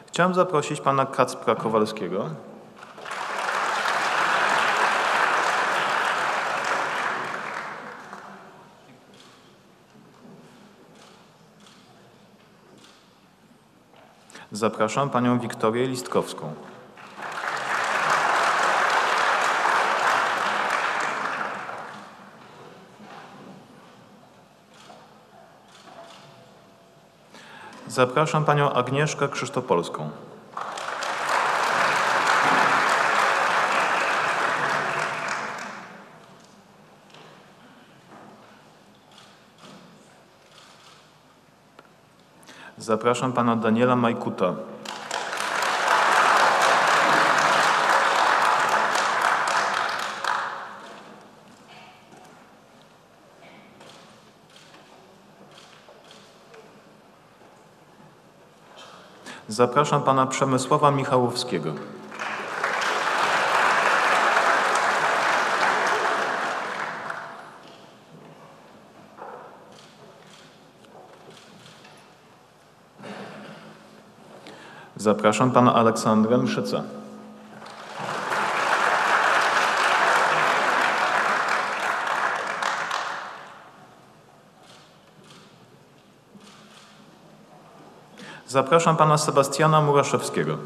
S7: Chciałem zaprosić pana Kacpra Kowalskiego. Zapraszam panią Wiktorię Listkowską. Zapraszam panią Agnieszkę Krzysztopolską. Zapraszam pana Daniela Majkuta. Zapraszam pana Przemysława Michałowskiego. Zapraszam pana Aleksandrę Mszycę. Zapraszam pana Sebastiana Muraszewskiego.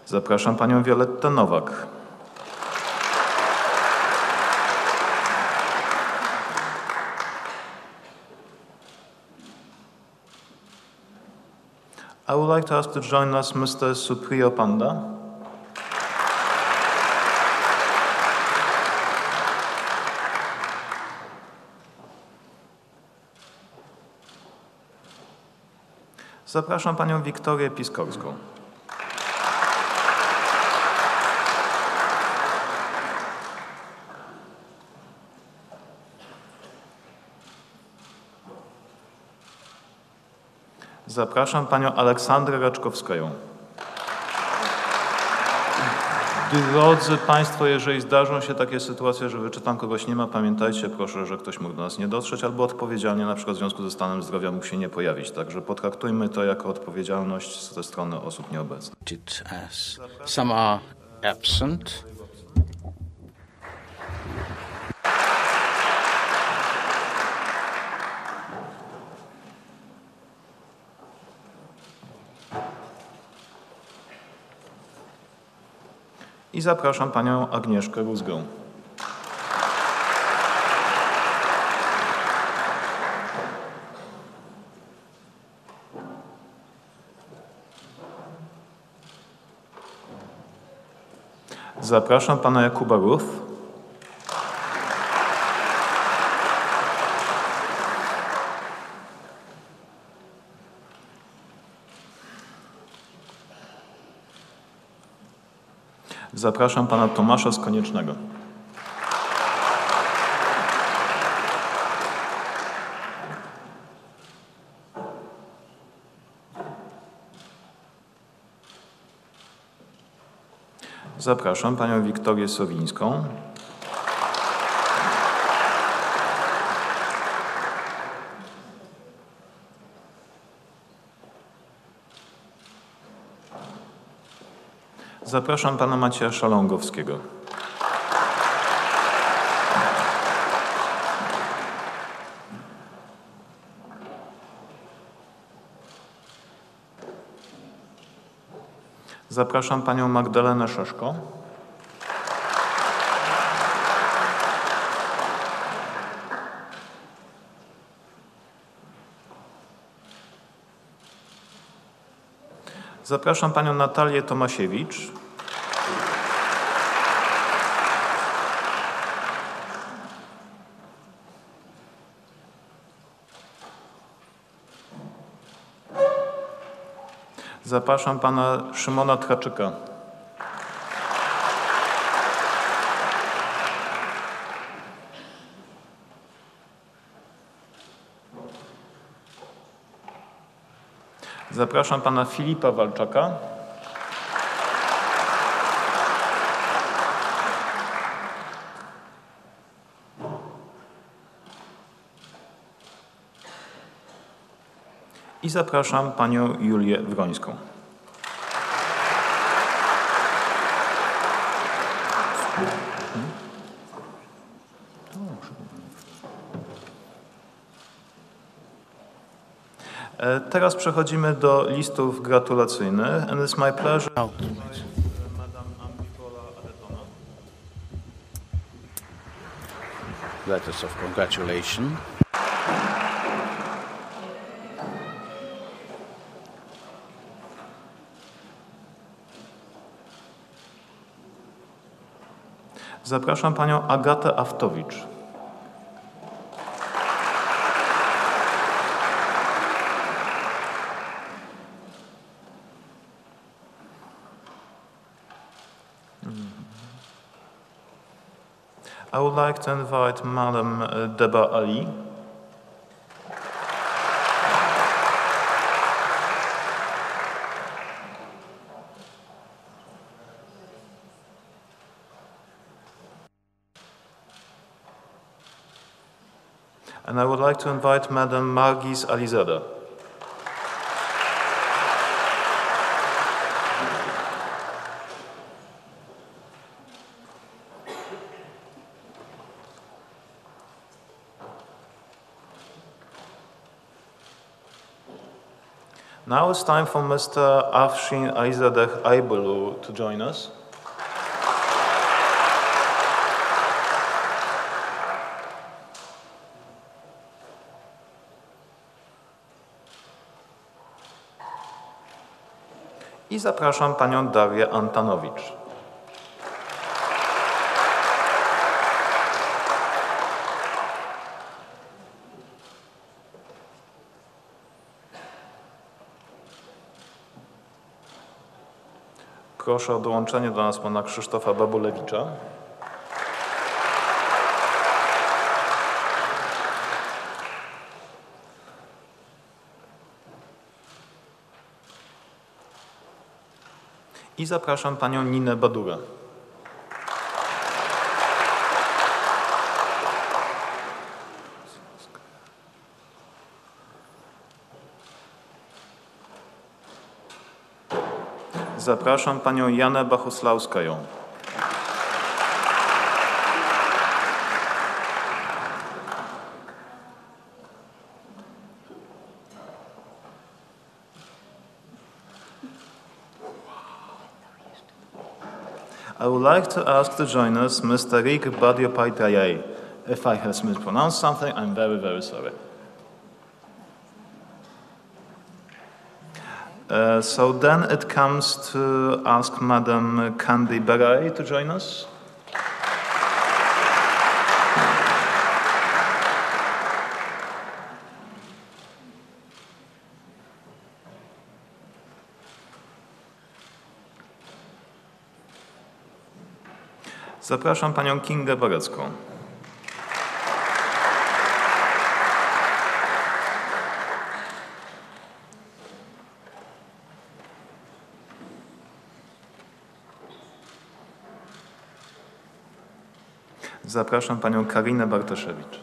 S7: Zapraszam panią Violettę Nowak. I would like to ask to join us Mr. Supriyo Panda. Zapraszam panią Wiktorię Piskorską. Zapraszam panią Aleksandrę Raczkowską. Drodzy państwo, jeżeli zdarzą się takie sytuacje, że wyczytam kogoś nie ma, pamiętajcie proszę, że ktoś mógł do nas nie dotrzeć albo odpowiedzialnie na przykład w związku ze stanem zdrowia mógł się nie pojawić. Także potraktujmy to jako odpowiedzialność ze strony osób nieobecnych.
S3: As some are absent.
S7: I zapraszam panią Agnieszkę Rózgę. Zapraszam pana Jakuba Ruth. Zapraszam pana Tomasza z Koniecznego. Zapraszam panią Wiktorię Sowińską. Zapraszam pana Macieja Szalągowskiego. Zapraszam panią Magdalenę Szeszko. Zapraszam panią Natalię Tomasiewicz. Zapraszam pana Szymona Tchaczyka. Zapraszam pana Filipa Walczaka. I zapraszam panią Julię Wrońską. Teraz przechodzimy do listów gratulacyjnych. And it's my pleasure.
S3: Letters of congratulation.
S7: Zapraszam panią Agatę Aftowicz. I would like to invite Madam Deba Ali. And I would like to invite Madam Margis Alizada. Now it's time for Mr. Afshin Alizadeh Aybulu to join us. I zapraszam panią Darię Antanowicz. Proszę o dołączenie do nas pana Krzysztofa Babulewicza. I zapraszam panią Ninę Badurę. Zapraszam panią Janę Bachuslawskają. I would like to ask to join us Mr. Rick Badiopaitraye. If I have mispronounced something, I'm very, very sorry. So then it comes to ask Madam Candy Beray to join us. Zapraszam panią Kingę Borecką. Zapraszam panią Karinę Bartoszewicz.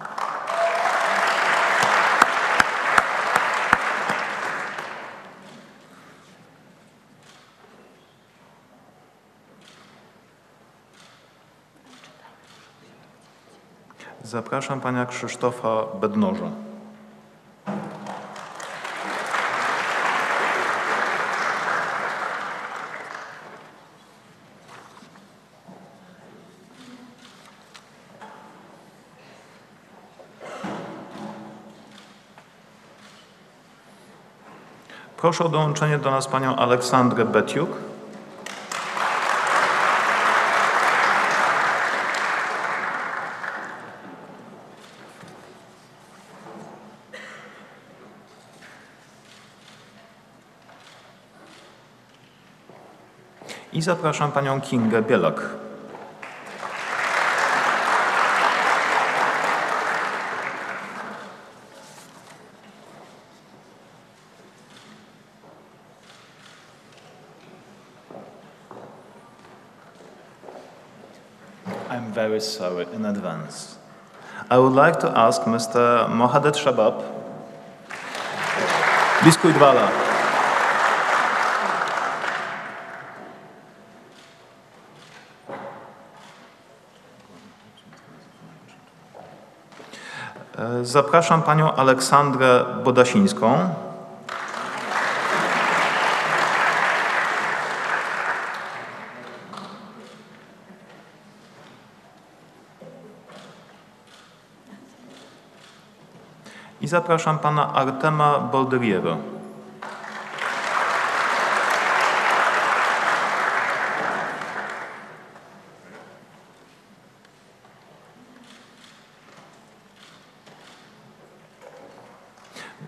S7: Zapraszam pana Krzysztofa Bednoża. Proszę o dołączenie do nas panią Aleksandrę Betiuk. I zapraszam panią Kingę Bielak. I'm very sorry in advance. I would like to ask Mr. Mohamed Shabab. Biskuitwala. Zapraszam panią Aleksandrę Bodasińską. I zapraszam pana Artema Boldyriero.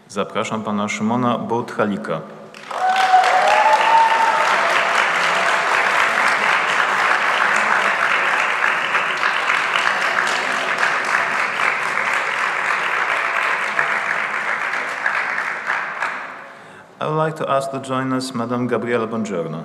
S7: Zapraszam pana Szymona Bołtchalika. I would like to ask to join us Madame Gabriela Bongiorno.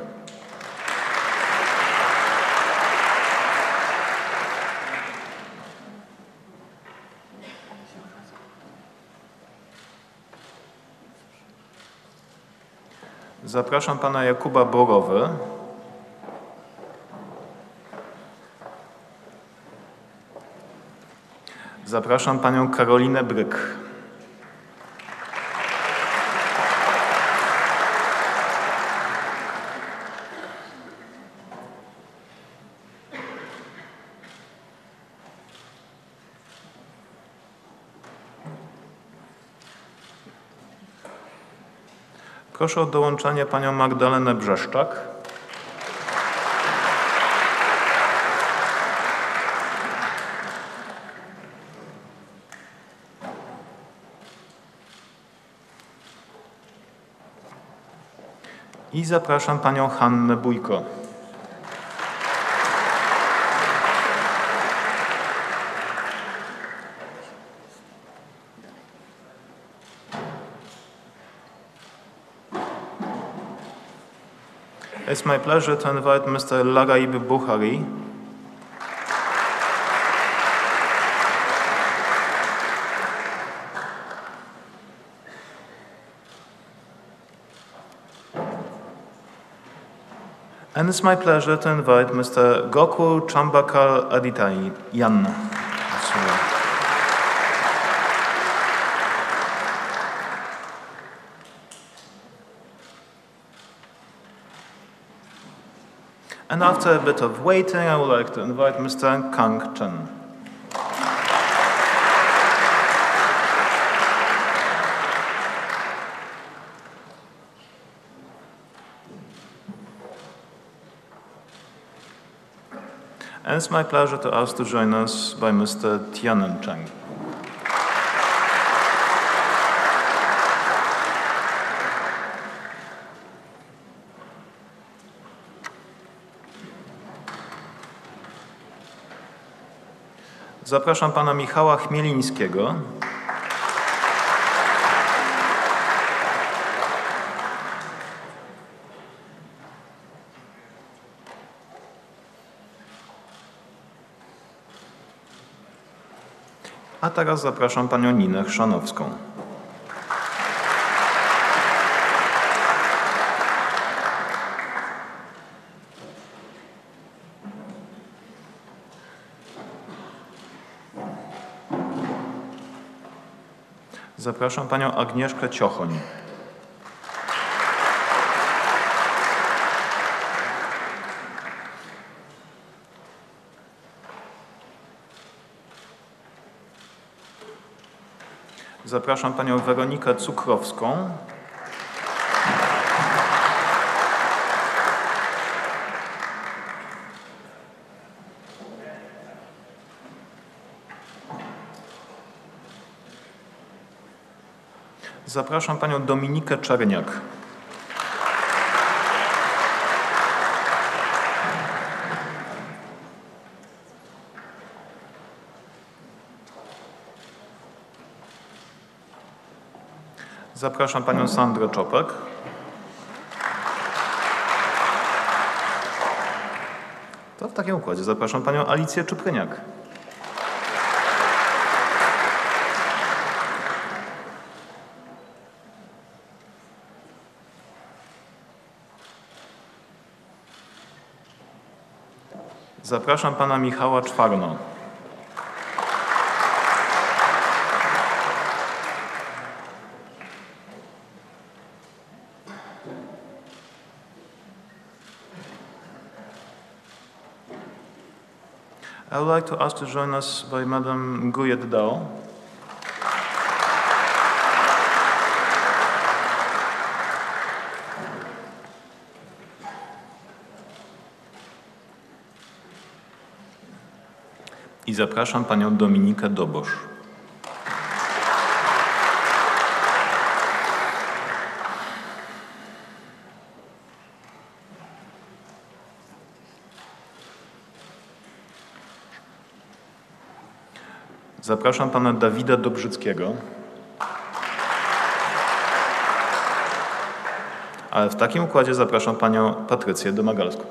S7: Zapraszam pana Jakuba Borowy. Zapraszam panią Karolinę Bryk. Proszę o dołączenie panią Magdalenę Brzeszczak. I zapraszam panią Hannę Bójko. It's my pleasure to invite Mr. Laraib Bukhari. And it's my pleasure to invite Mr. Gokul Chambakal Aditayan. And after a bit of waiting, I would like to invite Mr. Kang Chen. And it's my pleasure to ask to join us by Mr. Tianen Cheng. Zapraszam pana Michała Chmielińskiego. A teraz zapraszam panią Ninę Chrzanowską. Zapraszam panią Agnieszkę Ciochoń. Zapraszam panią Weronikę Cukrowską. Zapraszam panią Dominikę Czerniak. Zapraszam panią Sandrę Czopek. To w takim układzie zapraszam panią Alicję Czupryniak. Zapraszam pana Michała Czwarno. I would like to ask to join us by Madam Guyet Dao. I zapraszam panią Dominikę Dobosz. Zapraszam pana Dawida Dobrzyckiego. Ale w takim układzie zapraszam panią Patrycję Domagalską.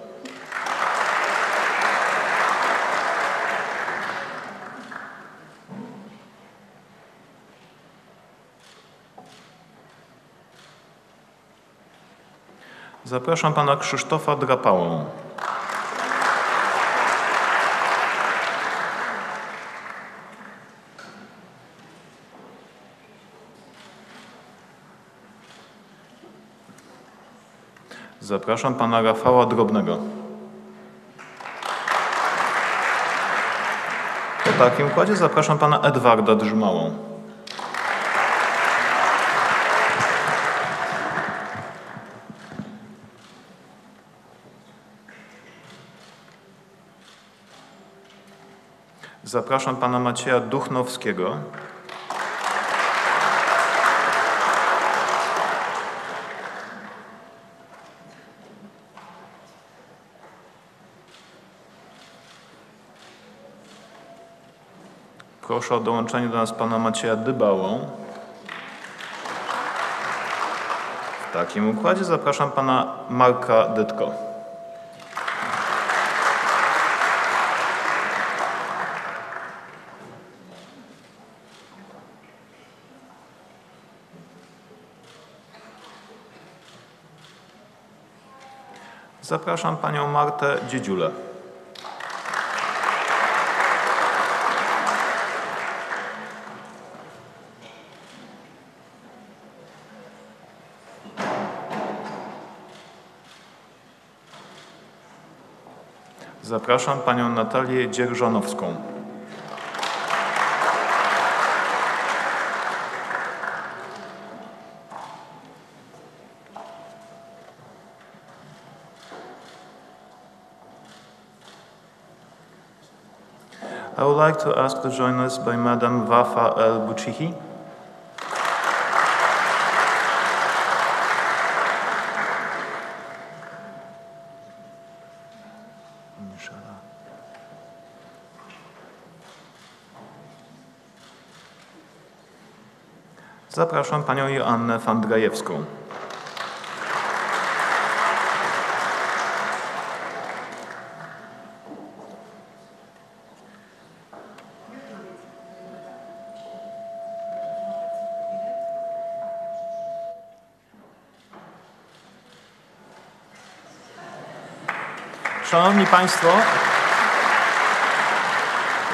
S7: Zapraszam pana Krzysztofa Drapałę. Zapraszam pana Rafała Drobnego. W takim układzie zapraszam pana Edwarda Drzmałą. Zapraszam pana Macieja Duchnowskiego. Proszę o dołączenie do nas pana Macieja Dybałą. W takim układzie zapraszam pana Marka Dytko. Zapraszam panią Martę Dziedziulę. Zapraszam panią Natalię Dzierżanowską. I would like to ask to join us by Madam Wafa El-Buchihi. Zapraszam panią Joannę Fandrajewską. Szanowni państwo,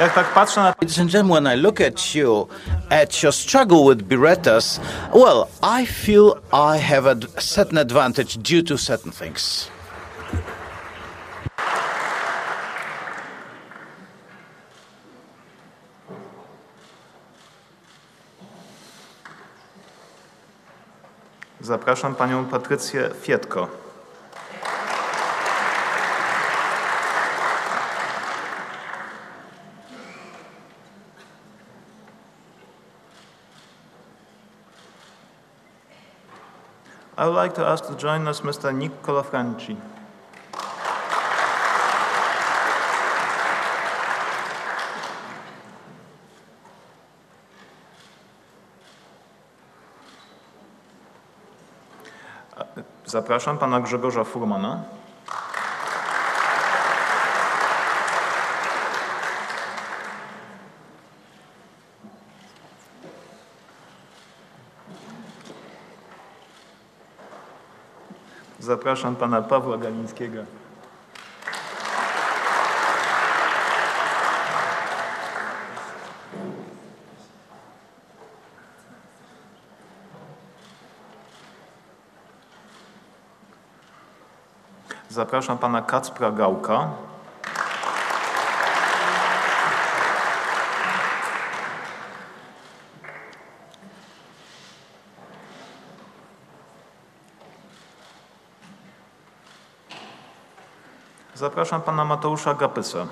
S7: jak tak patrzę na...
S3: Ladies and gentlemen, when I look at you, at your struggle with Berettas, well, I feel I have a certain advantage due to certain things.
S7: Zapraszam panią Patrycję Fietko. I would like to ask to join us Mr. Niccolò Franci. Zapraszam pana Grzegorza Furmana. Zapraszam pana Pawła Galińskiego. Zapraszam pana Kacpra Gałka. Zapraszam pana Mateusza Gapysa.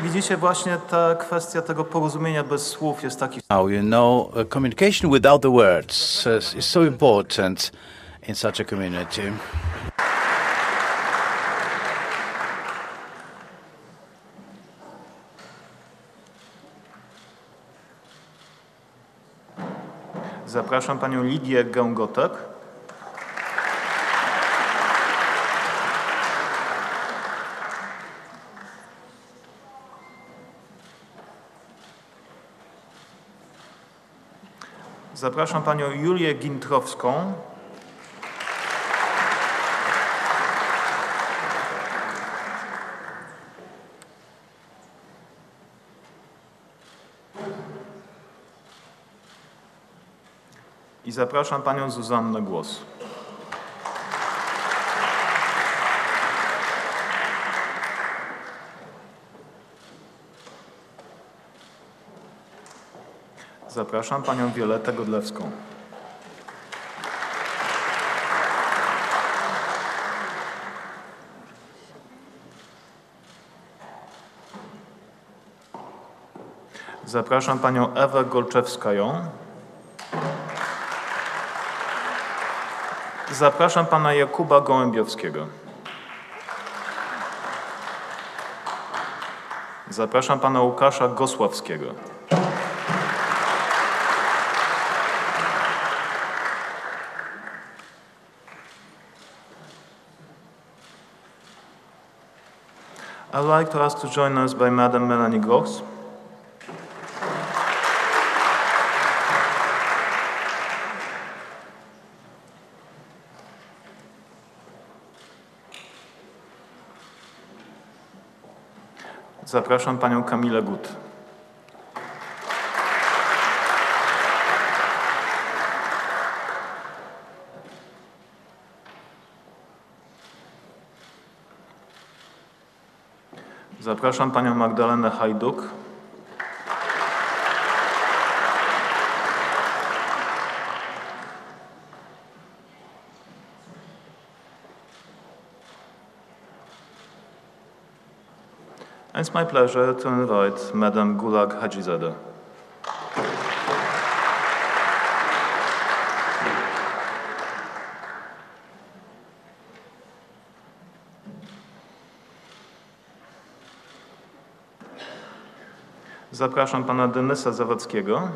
S7: Widzicie właśnie ta kwestia tego porozumienia bez słów jest taki...
S3: Now, you know, communication without the words is so important in such a community.
S7: Zapraszam panią Lidię Gęgotek. Zapraszam panią Julię Gintrowską. I zapraszam panią Zuzannę Głos. Zapraszam panią Violetę Godlewską. Zapraszam panią Ewę Golczewskają. Zapraszam pana Jakuba Gołębiowskiego. Zapraszam pana Łukasza Gosławskiego. I'd like to ask to join us by Madam Melanie Gross. Zapraszam panią Kamilę Gut. Zapraszam panią Magdalenę Hajduk. And it's my pleasure to invite Madam Gulag Hadzizadeh. Zapraszam pana Denysa Zawadzkiego.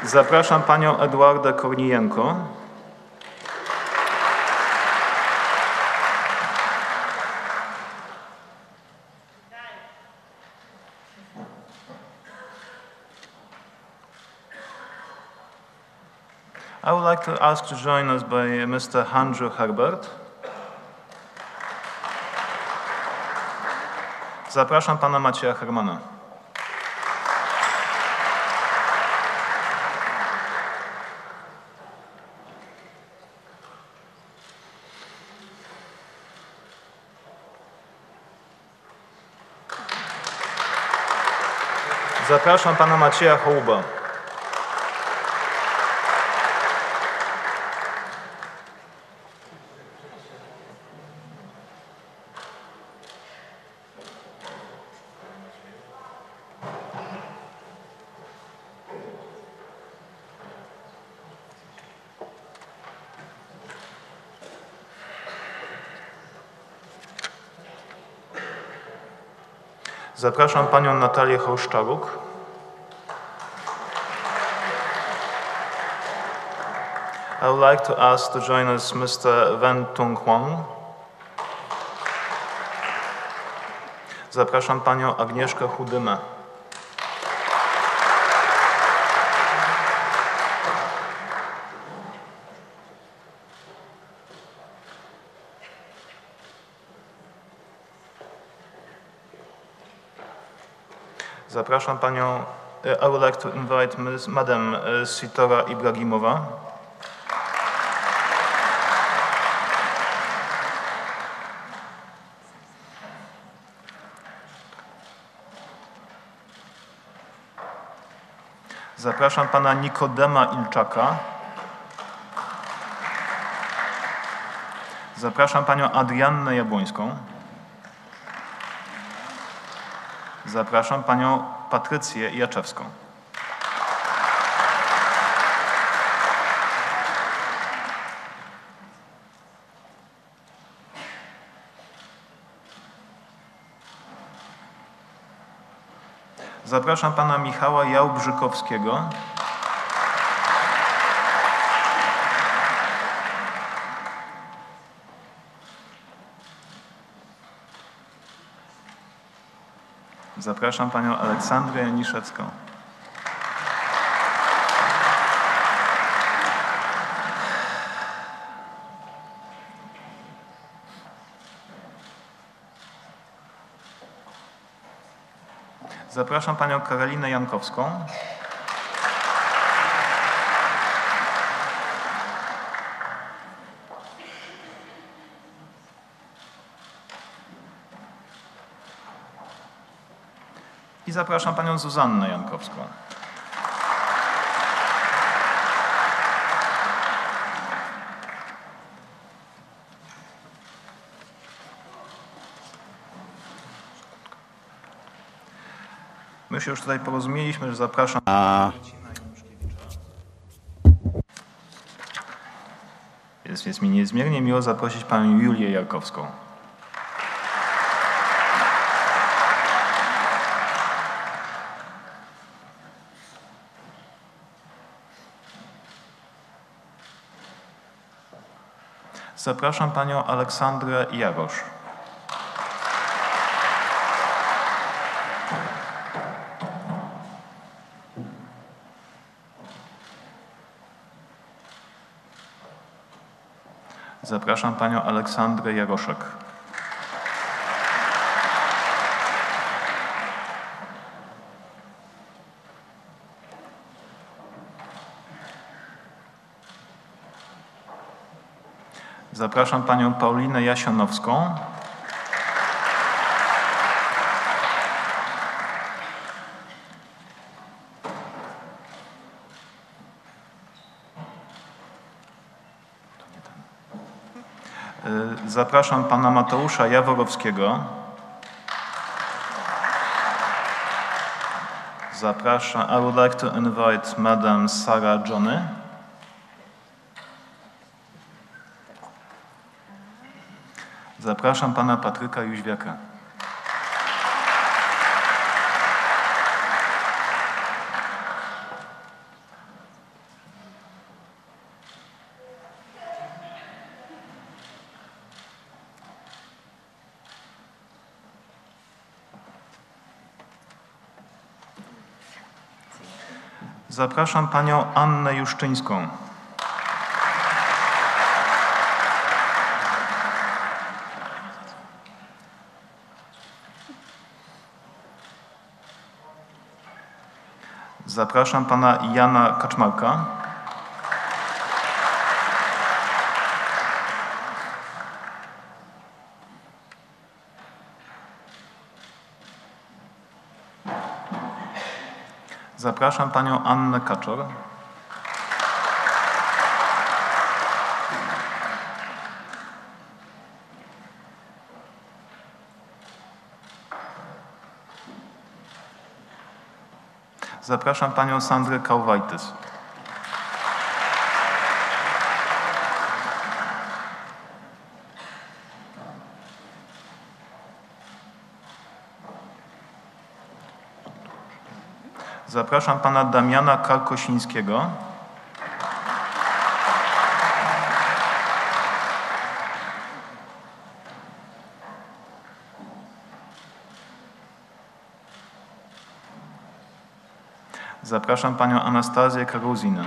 S7: Zapraszam panią Eduardę Kornijenko. I would like to ask to join us by Mr. Andrew Herbert. Zapraszam pana Macieja Hermana. Zapraszam pana Macieja Hołuba. Zapraszam panią Natalię Hołszczaruk. I would like to ask to join us Mr. Wen Tung Huang. Zapraszam panią Agnieszkę Chudymę. Zapraszam panią, I would like to invite Madam Sitora Ibrahimowa. Zapraszam pana Nikodema Ilczaka. Zapraszam panią Adriannę Jabłońską. Zapraszam panią Patrycję Jaczewską. Zapraszam pana Michała Jałbrzykowskiego. Zapraszam panią Aleksandrę Janiszewską. Zapraszam panią Karolinę Jankowską. I zapraszam panią Zuzannę Jankowską. My się już tutaj porozumieliśmy, że zapraszam. Jest mi niezmiernie miło zaprosić panią Julię Jarkowską. Zapraszam panią Aleksandrę Jarosz. Zapraszam panią Aleksandrę Jaroszek. Zapraszam panią Paulinę Jasionowską. Zapraszam pana Mateusza Jaworowskiego. Zapraszam. I would like to invite Madam Sarah Johnny. Zapraszam pana Patryka Jóźwiaka. Zapraszam panią Annę Juszczyńską. Zapraszam pana Jana Kaczmarka. Zapraszam panią Annę Kaczor. Zapraszam panią Sandrę Kałwajtys. Zapraszam pana Damiana Karkosińskiego. Zapraszam panią Anastazję Karuzinę.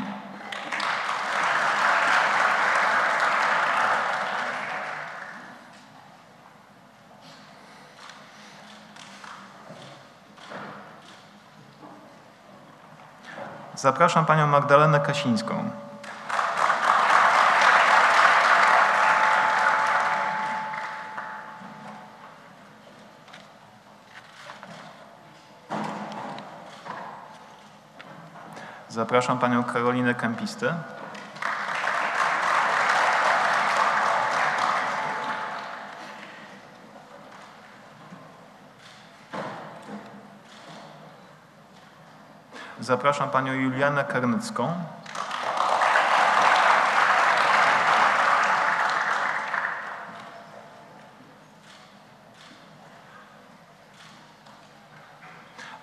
S7: Zapraszam panią Magdalenę Kasińską. Zapraszam panią Karolinę Kępistę. Zapraszam panią Julianę Karnycką.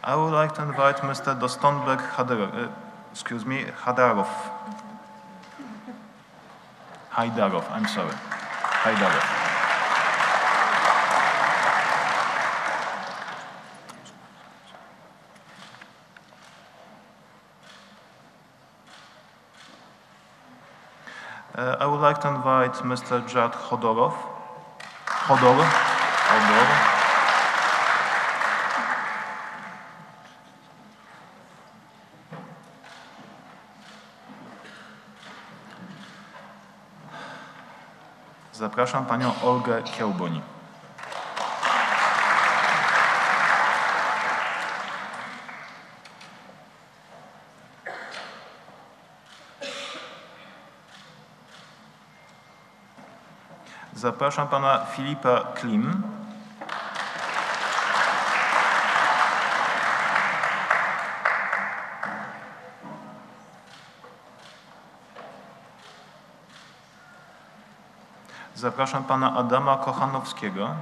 S7: I would like to invite Mr. Dostonbek Hajdarow. I'm sorry. Hajdarow. I would like to invite Mr. Jad Hodor. Zapraszam panią Olgę Kiełboń. Zapraszam pana Filipa Klim. Zapraszam pana Adama Kochanowskiego.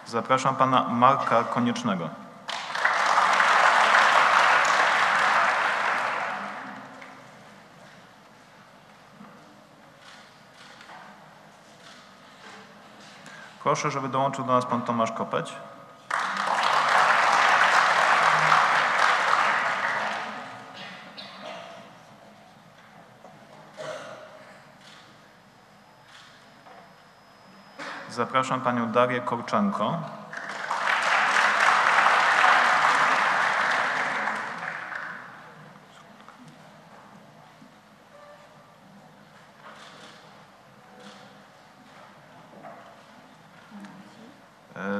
S7: Zapraszam pana Marka Koniecznego. Proszę, żeby dołączył do nas pan Tomasz Kopeć. Zapraszam panią Darię Korczanko.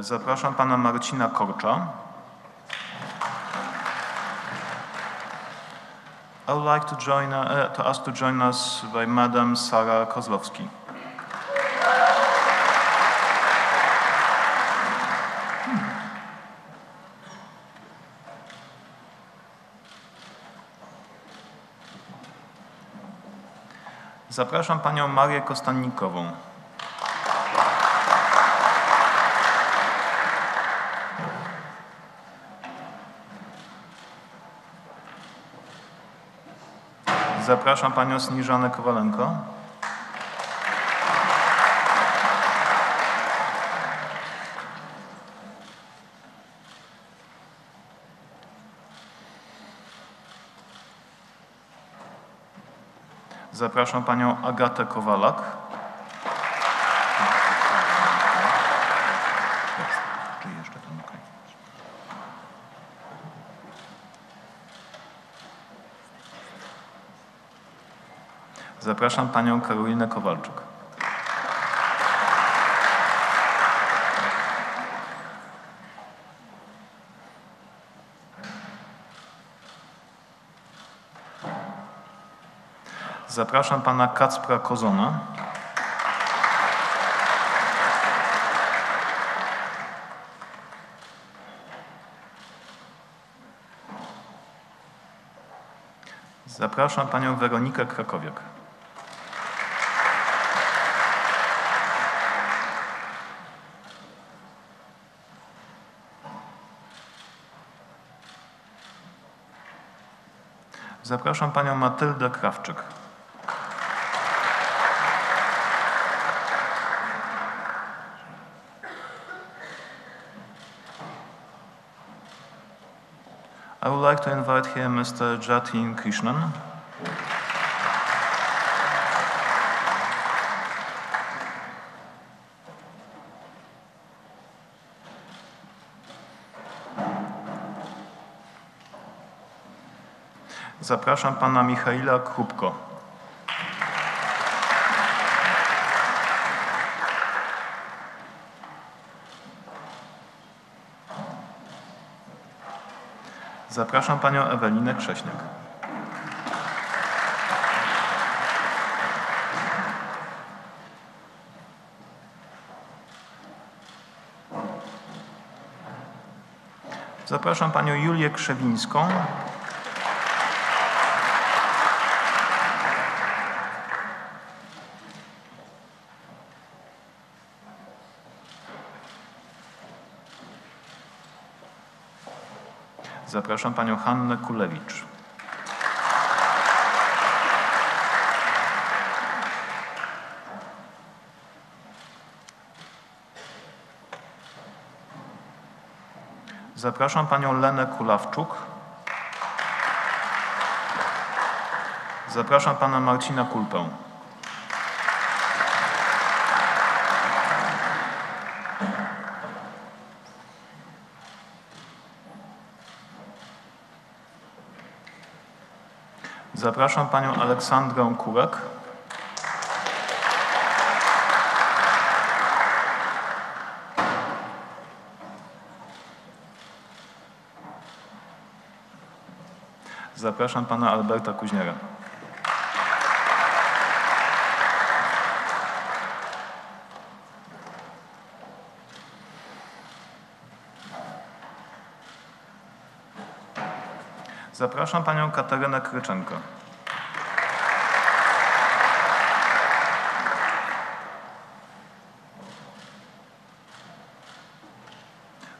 S7: Zapraszam pana Marcina Korcza. I would like to ask to join us by Madam Sara Kozlowski. Zapraszam panią Marię Kostannikową. Zapraszam panią Sniżanę Kowalenko. Zapraszam panią Agatę Kowalak. Zapraszam panią Karolinę Kowalczyk. Zapraszam pana Kacpra Kozona. Zapraszam panią Weronikę Krakowiak. Zapraszam panią Matyldę Krawczyk. I would like to invite here Mr. Jatin Krishnan. Zapraszam pana Michaila Krupko. Zapraszam panią Ewelinę Krześniak. Zapraszam panią Julię Krzewińską. Zapraszam panią Hannę Kulewicz. Zapraszam panią Lenę Kulawczuk. Zapraszam pana Marcina Kulpę. Zapraszam panią Aleksandrę Kurek. Zapraszam pana Alberta Kuźniera. Zapraszam panią Katarynę Kryczenko.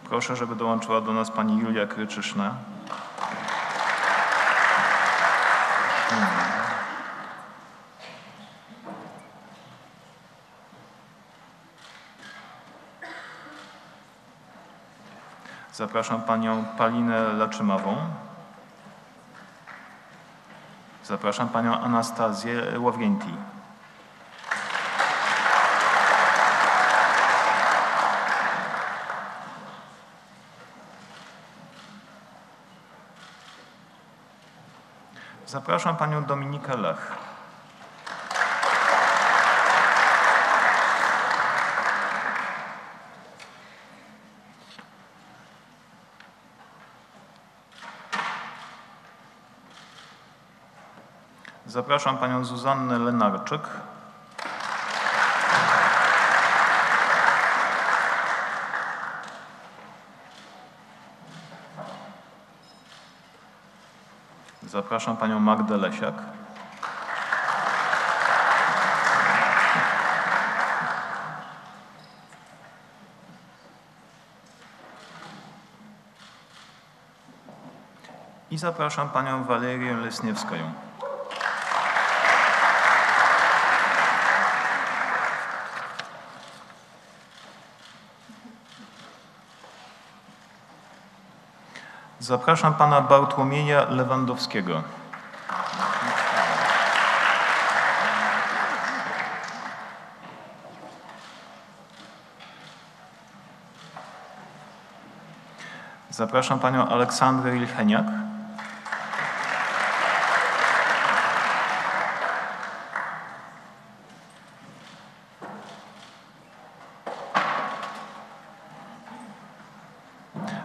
S7: Proszę, żeby dołączyła do nas pani Julia Kryczyszna. Zapraszam panią Palinę Laczymawą. Zapraszam panią Anastazję Ławrięti. Zapraszam panią Dominikę Lech. Zapraszam panią Zuzannę Lenarczyk. Zapraszam panią Magdę Lesiak. I zapraszam panią Walerię Lesniewską. Zapraszam pana Bartłomieja Lewandowskiego. Zapraszam panią Aleksandrę Ilcheniak.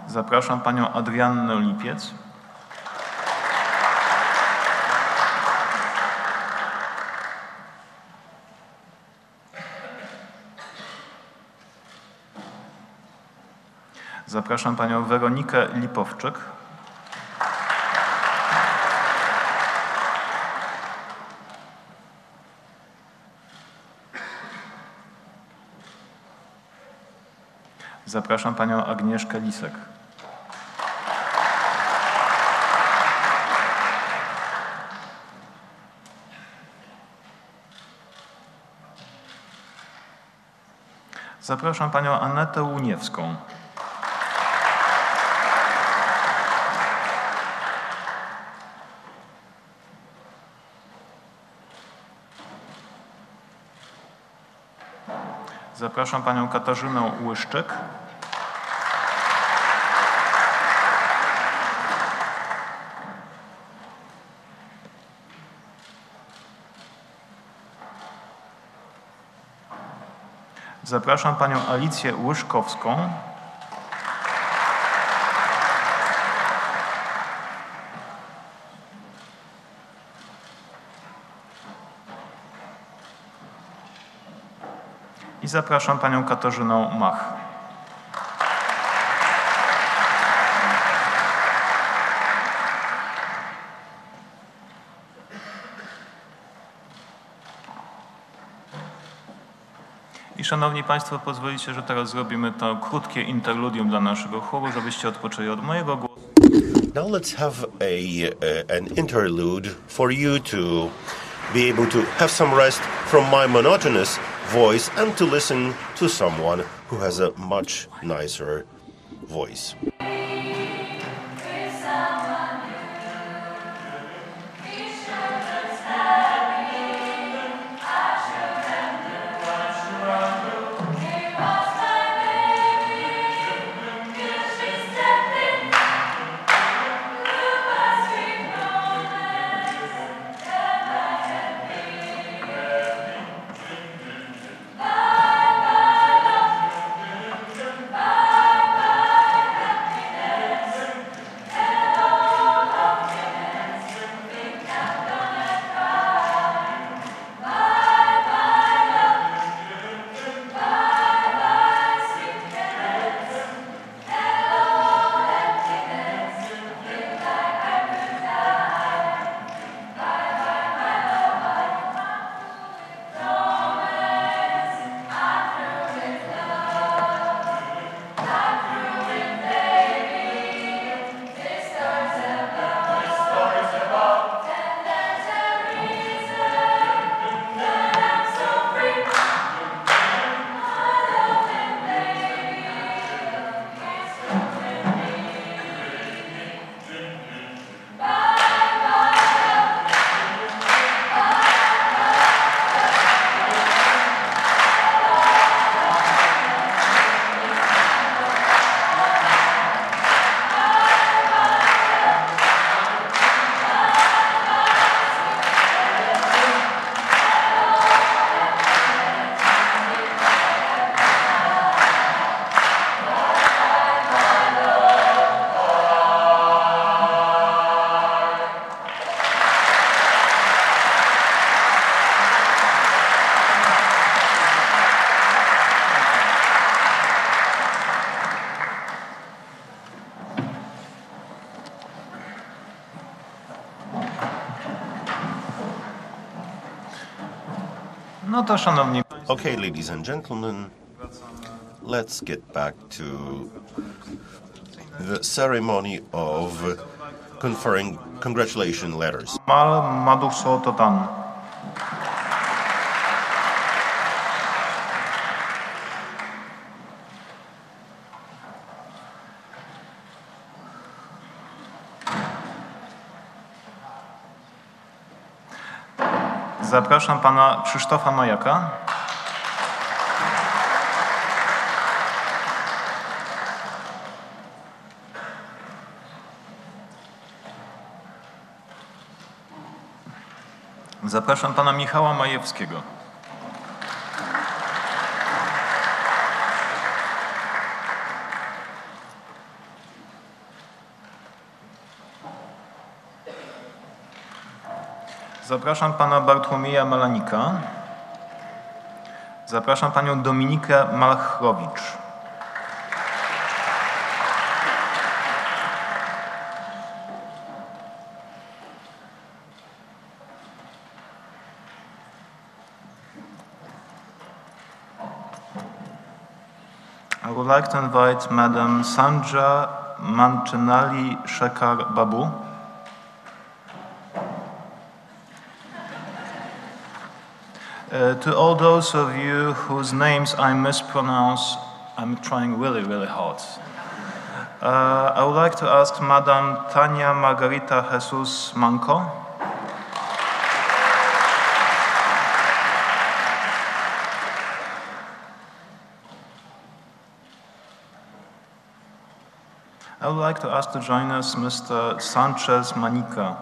S7: Zapraszam panią Adriannę Lipiec. Zapraszam panią Weronikę Lipowczyk. Zapraszam panią Agnieszkę Lisek. Zapraszam panią Anetę Łuniewską. Zapraszam panią Katarzynę Łyszczyk. Zapraszam panią Alicję Łyszkowską. I zapraszam panią Katarzynę Mach. I szanowni państwo, pozwolicie, że teraz zrobimy to krótkie interludium dla naszego chóru, żebyście odpoczęli od mojego głosu.
S2: Now let's have an interlude for you to be able to have some rest from my monotonous voice and to listen to someone who has a much nicer voice.
S7: No to szanowni
S2: Okay, ladies and gentlemen, let's get back to the ceremony of conferring congratulation letters.
S7: mal maduso totan. Zapraszam pana Krzysztofa Majaka. Zapraszam pana Michała Majewskiego. Zapraszam pana Bartłomieja Malanika. Zapraszam panią Dominikę Malchrowicz. I would like to invite Madam Sandra Manchenali Shekhar Babu. To all those of you whose names I mispronounce, I'm trying really, really hard. I would like to ask Madam Tania Margarita Jesus Manco. I would like to ask to join us Mr. Sanchez Manica.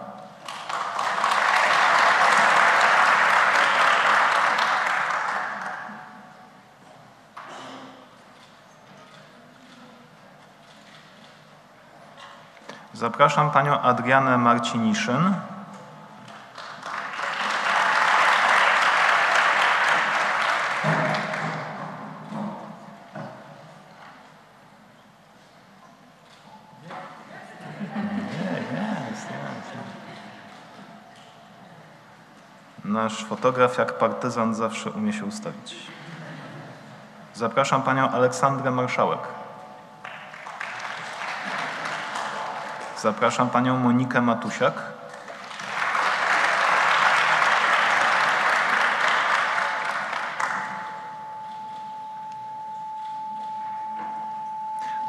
S7: Zapraszam panią Adrianę Marciniszyn. Nasz fotograf jak partyzant zawsze umie się ustawić. Zapraszam panią Aleksandrę Marszałek. Zapraszam panią Monikę Matusiak.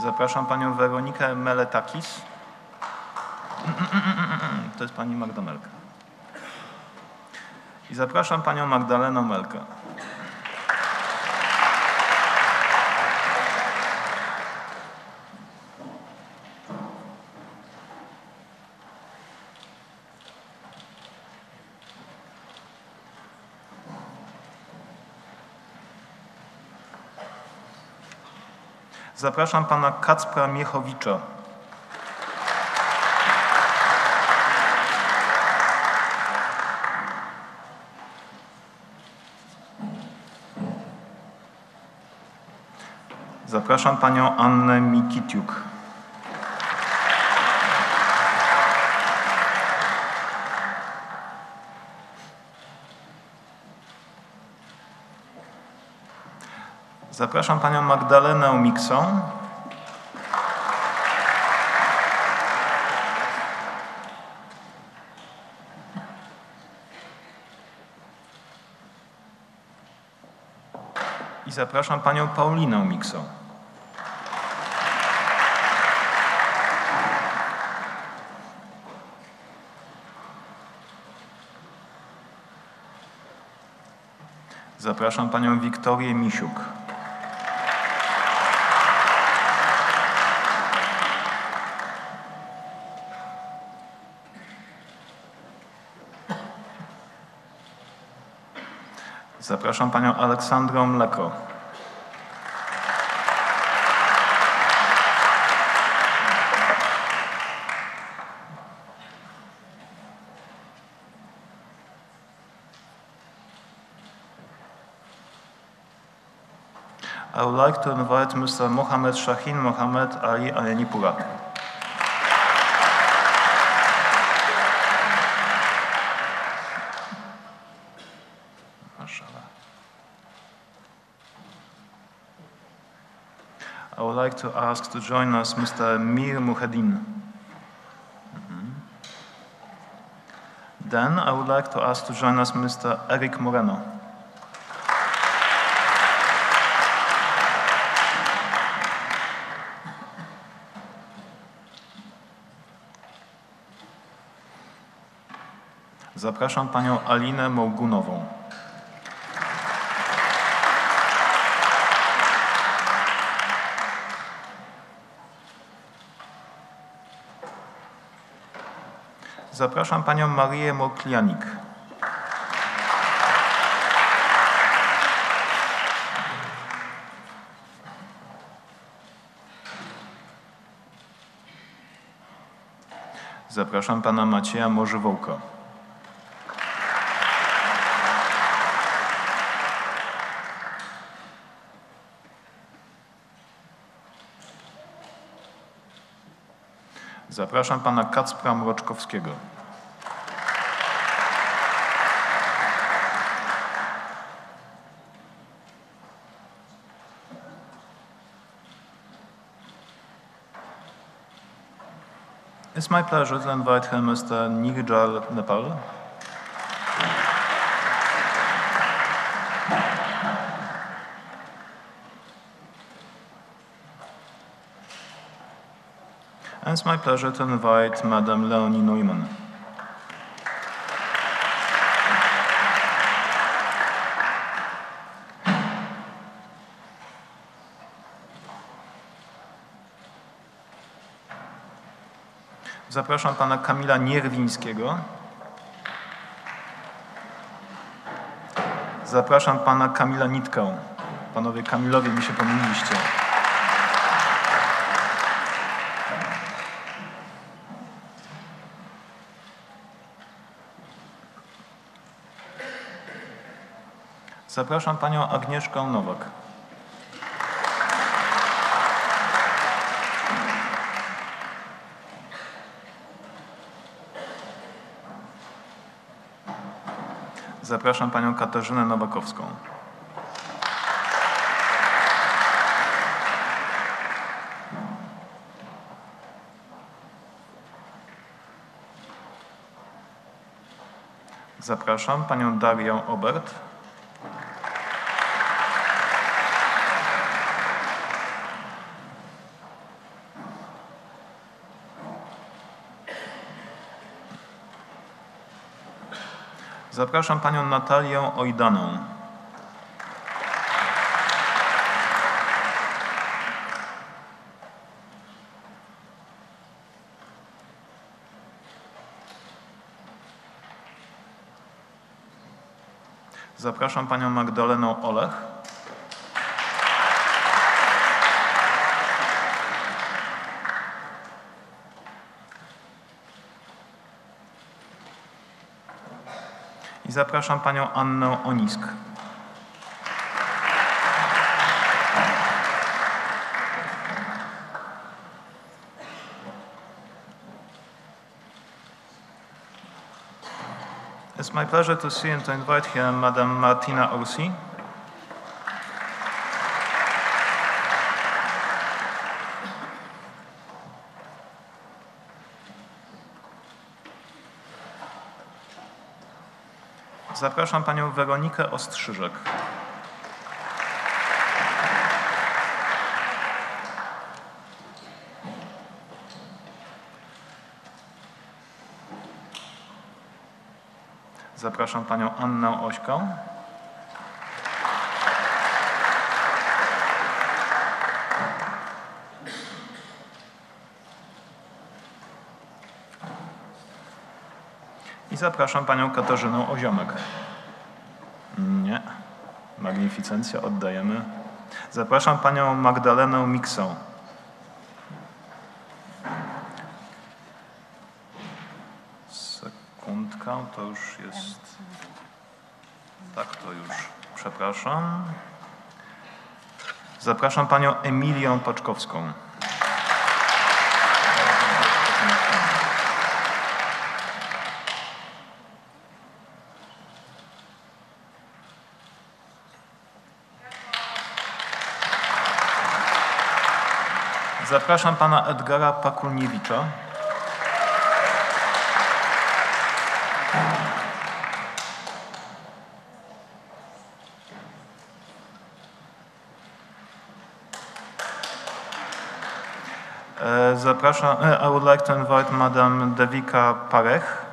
S7: Zapraszam panią Weronikę Meletakis. To jest pani Magda Melka. I zapraszam panią Magdalenę Melkę. Zapraszam pana Kacpra Miechowicza. Zapraszam panią Annę Mikitiuk. Zapraszam panią Magdalenę Miksą. I zapraszam panią Paulinę Miksą. Zapraszam panią Wiktorię Misiuk. Zapraszam panią Aleksandrę Mleko. I would like to invite Mr. Mohamed Shahin Mohamed Ali Ayanipura. Mashallah. like to ask to join us Mr. Mir Muheddin. Then I would like to ask to join us Mr. Eric Moreno. Zapraszam panią Alinę Mołgunową. Zapraszam panią Marię Moklianik. Zapraszam pana Macieja Morzywołka. Zapraszam pana Kacpra Mroczkowskiego. It's my pleasure to invite him, Mr. Nirjal Nepal. And it's my pleasure to invite Madam Leonie Neumann. Zapraszam pana Kamila Nierwińskiego. Zapraszam pana Kamila Nitkę. Panowie Kamilowie, mi się pomyliliście. Zapraszam panią Agnieszkę Nowak. Zapraszam panią Katarzynę Nowakowską. Zapraszam panią Darię Obert. Zapraszam panią Natalię Ojdanę. Zapraszam panią Magdalenę Olech. I zapraszam panią Annę Onisk. It's my pleasure to see and to invite here Madame Martina Orsi. Zapraszam panią Weronikę Ostrzyżek. Zapraszam panią Annę Ośkę. I zapraszam panią Katarzynę Oziomek. Nie. Magnificencja, oddajemy. Zapraszam panią Magdalenę Miksę. Sekundkę, to już jest... Tak, to już, przepraszam. Zapraszam panią Emilię Paczkowską. Zapraszam pana Edgara Pakulniewicza. Zapraszam, I would like to invite Madam Devika Parech.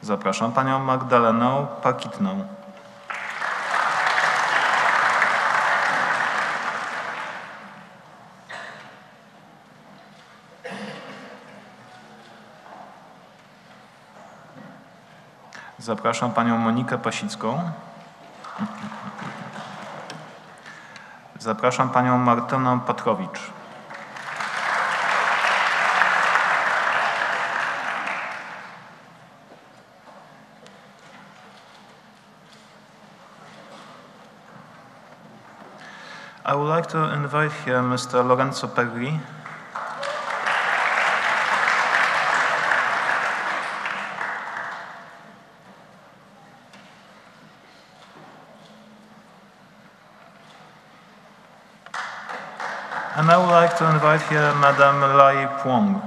S7: Zapraszam panią Magdalenę Pakitną. Zapraszam panią Monikę Pasicką. Zapraszam panią Martynę Patrowicz. I would like to invite here Mr. Lorenzo Perri. And I would like to invite here Madame Lai Puong.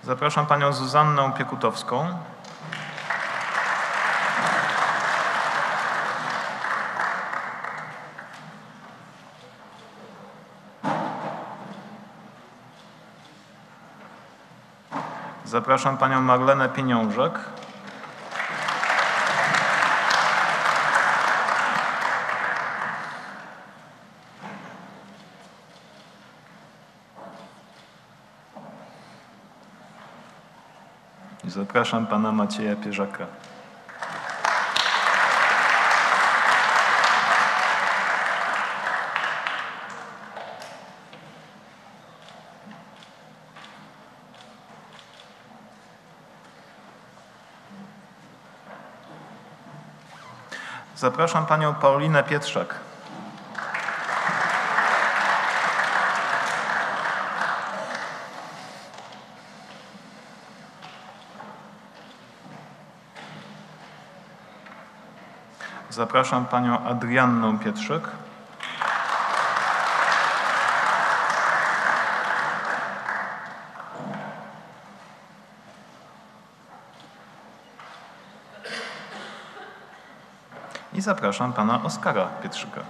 S7: Zapraszam panią Zuzannę Piekutowską. Zapraszam panią Marlenę Pieniążek. I zapraszam pana Macieja Pierzaka. Zapraszam panią Paulinę Pietrzak. Zapraszam panią Adriannę Pietrzyk. I zapraszam pana Oskara Pietrzyka.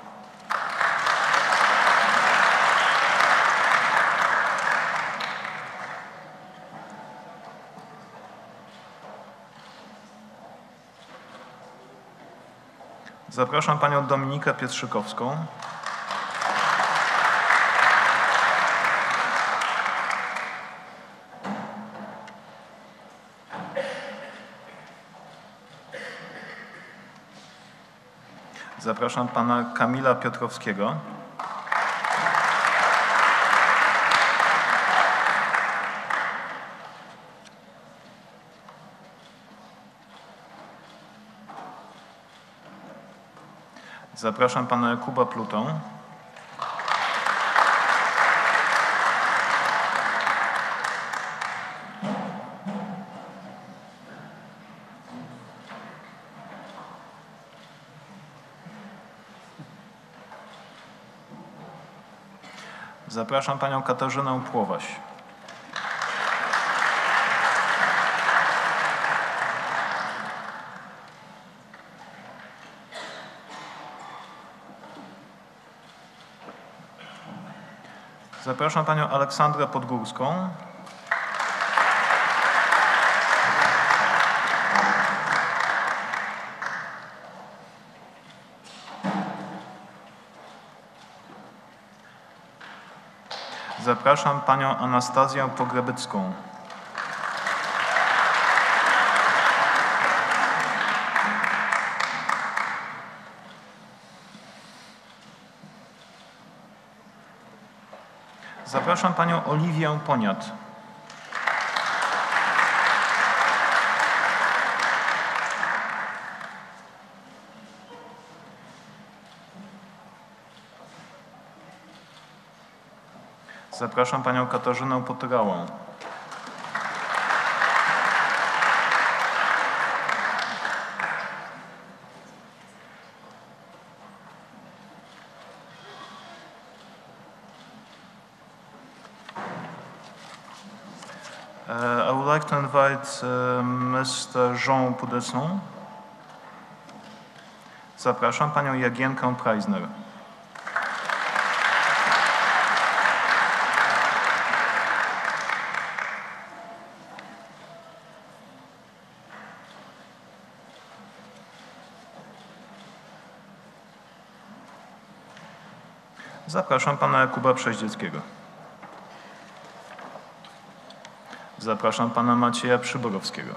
S7: Zapraszam panią Dominikę Pietrzykowską. Zapraszam pana Kamila Piotrowskiego. Zapraszam pana Jakuba Plutą. Zapraszam panią Katarzynę Płowaś. Zapraszam panią Aleksandrę Podgórską. Zapraszam panią Anastazję Pogrebycką. Zapraszam panią Oliwię Poniat. Zapraszam panią Katarzynę Potyrałą. I would like to invite Mr. Jean Poudesson. Zapraszam panią Jagienkę Preisner. Zapraszam pana Jakuba Przeździeckiego. Zapraszam pana Macieja Przyborowskiego.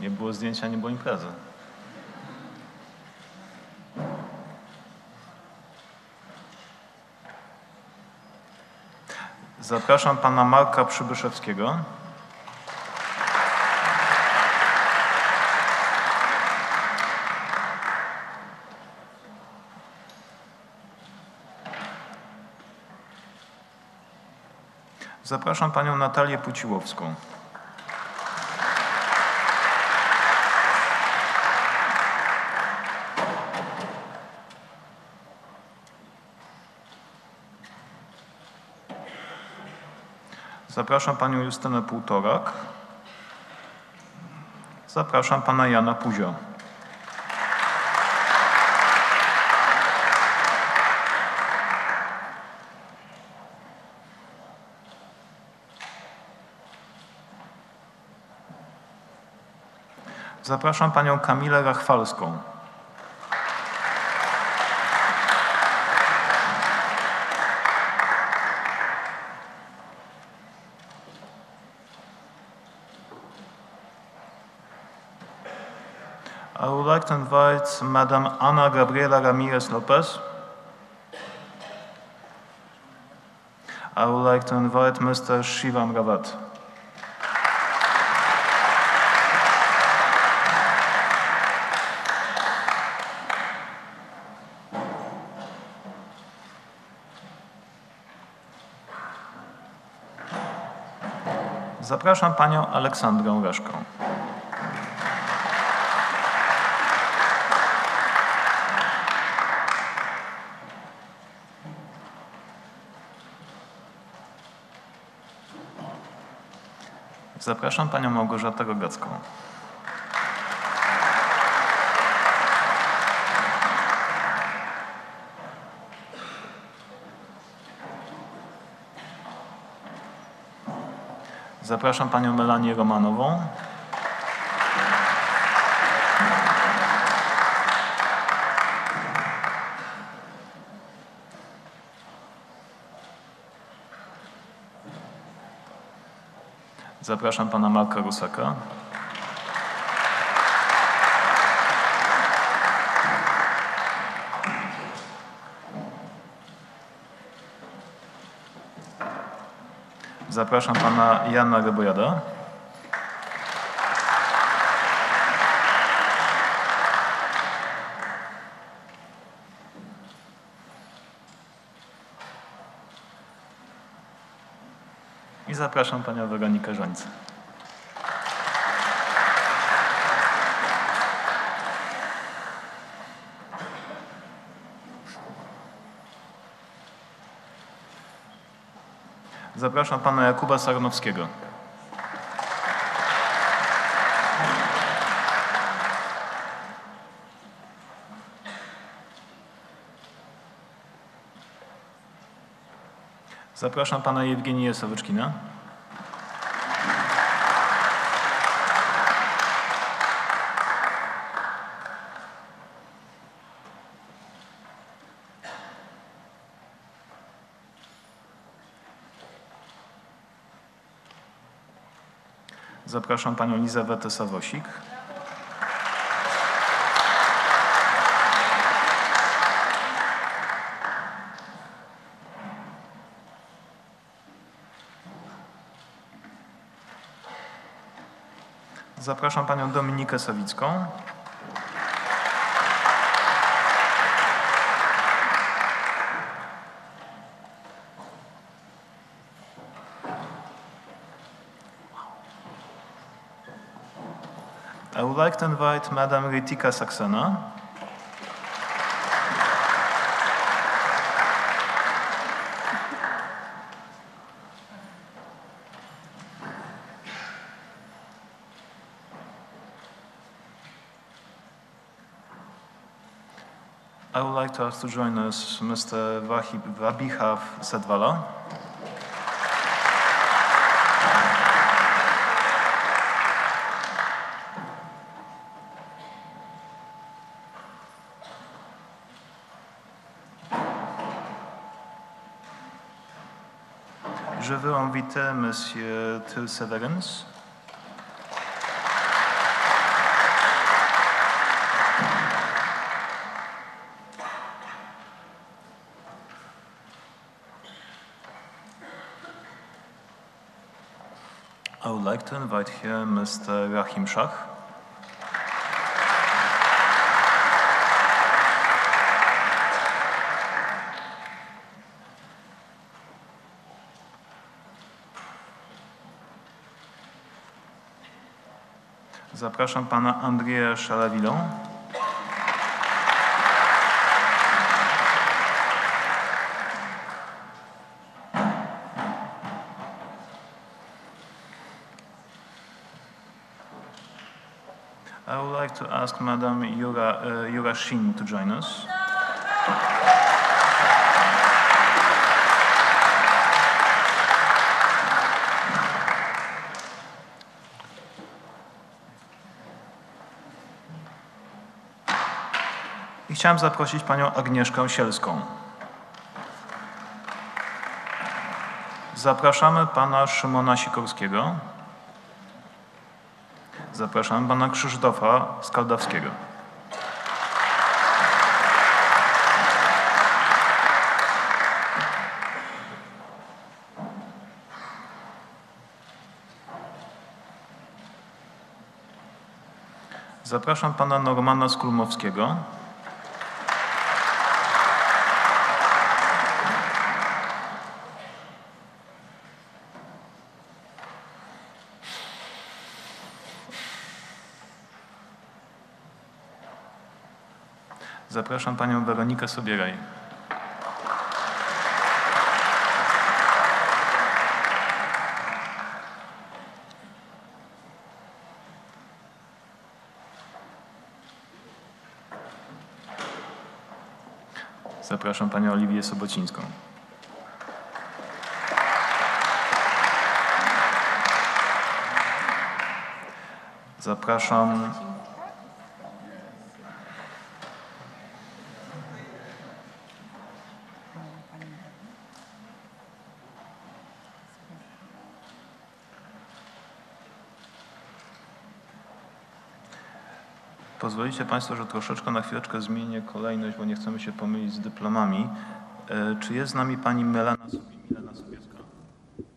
S7: Nie było zdjęcia, nie było imprezy. Zapraszam pana Marka Przybyszewskiego. Zapraszam panią Natalię Puciłowską. Zapraszam panią Justynę Półtorak. Zapraszam pana Jana Puzio. Zapraszam panią Kamilę Rachwalską. I would like to invite Madam Ana Gabriela Ramirez Lopez. I would like to invite Mr. Shivam Rawat. Zapraszam panią Aleksandrę Reszkę. Zapraszam panią Małgorzatę Rogacką. Zapraszam panią Melanię Romanową. Zapraszam pana Marka Rusaka. Zapraszam pana Jana Rebojada. I zapraszam panią Weronikę Żońcę. Zapraszam pana Jakuba Sarnowskiego. Zapraszam pana Jewgeniję Sawyczkina. Zapraszam panią Elizawetę Sawosik. Zapraszam panią Dominikę Sawicką. I would like to invite Madam Ritika Saxena. I would like to ask to join us Mr. Vabihav Sedvala. Je veux inviter Monsieur Till Severance. I would like to invite here Mr. Rahim Shah. Zapraszam pana Andrzeja Szarawilą. I would like to ask Madam Yura Shin to join us. I chciałem zaprosić panią Agnieszkę Sielską. Zapraszamy pana Szymona Sikorskiego. Zapraszamy pana Krzysztofa Skaldawskiego. Zapraszam pana Normana Skulmowskiego. Zapraszam panią Weronikę Sobieraj. Zapraszam panią Oliwię Sobocińską. Zapraszam Pozwolicie państwo, że troszeczkę na chwileczkę zmienię kolejność, bo nie chcemy się pomylić z dyplomami. Czy jest z nami pani Milena Sobieska?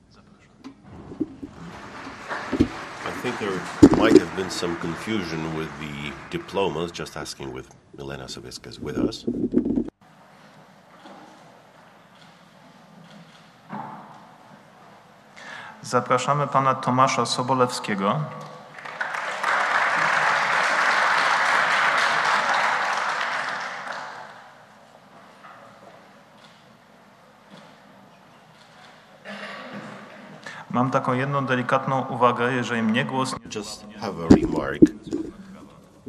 S7: Zapraszam.
S2: I think there might have been some confusion with the diplomas, just asking with Milena Sobieska is with us.
S7: Zapraszamy pana Tomasza Sobolewskiego. Mam taką jedną delikatną uwagę, jeżeli mnie głos nie...
S2: Just have a remark.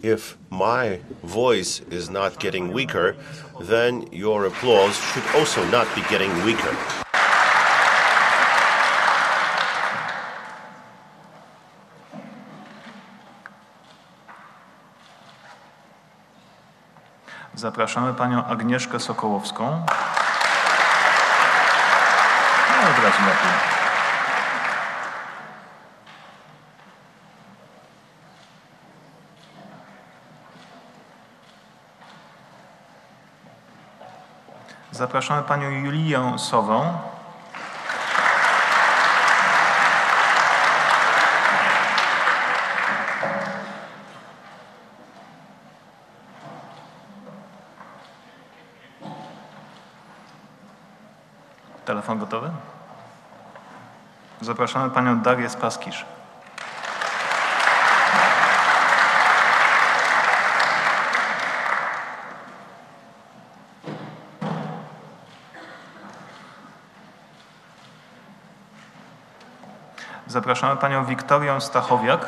S2: If my voice is not getting weaker, then your applause should also not be getting weaker.
S7: Zapraszamy panią Agnieszkę Sokołowską. No, od razu lepiej. Zapraszamy panią Julię Sową. Telefon gotowy? Zapraszamy panią Darię Spaskisz. Zapraszamy panią Wiktorię Stachowiak.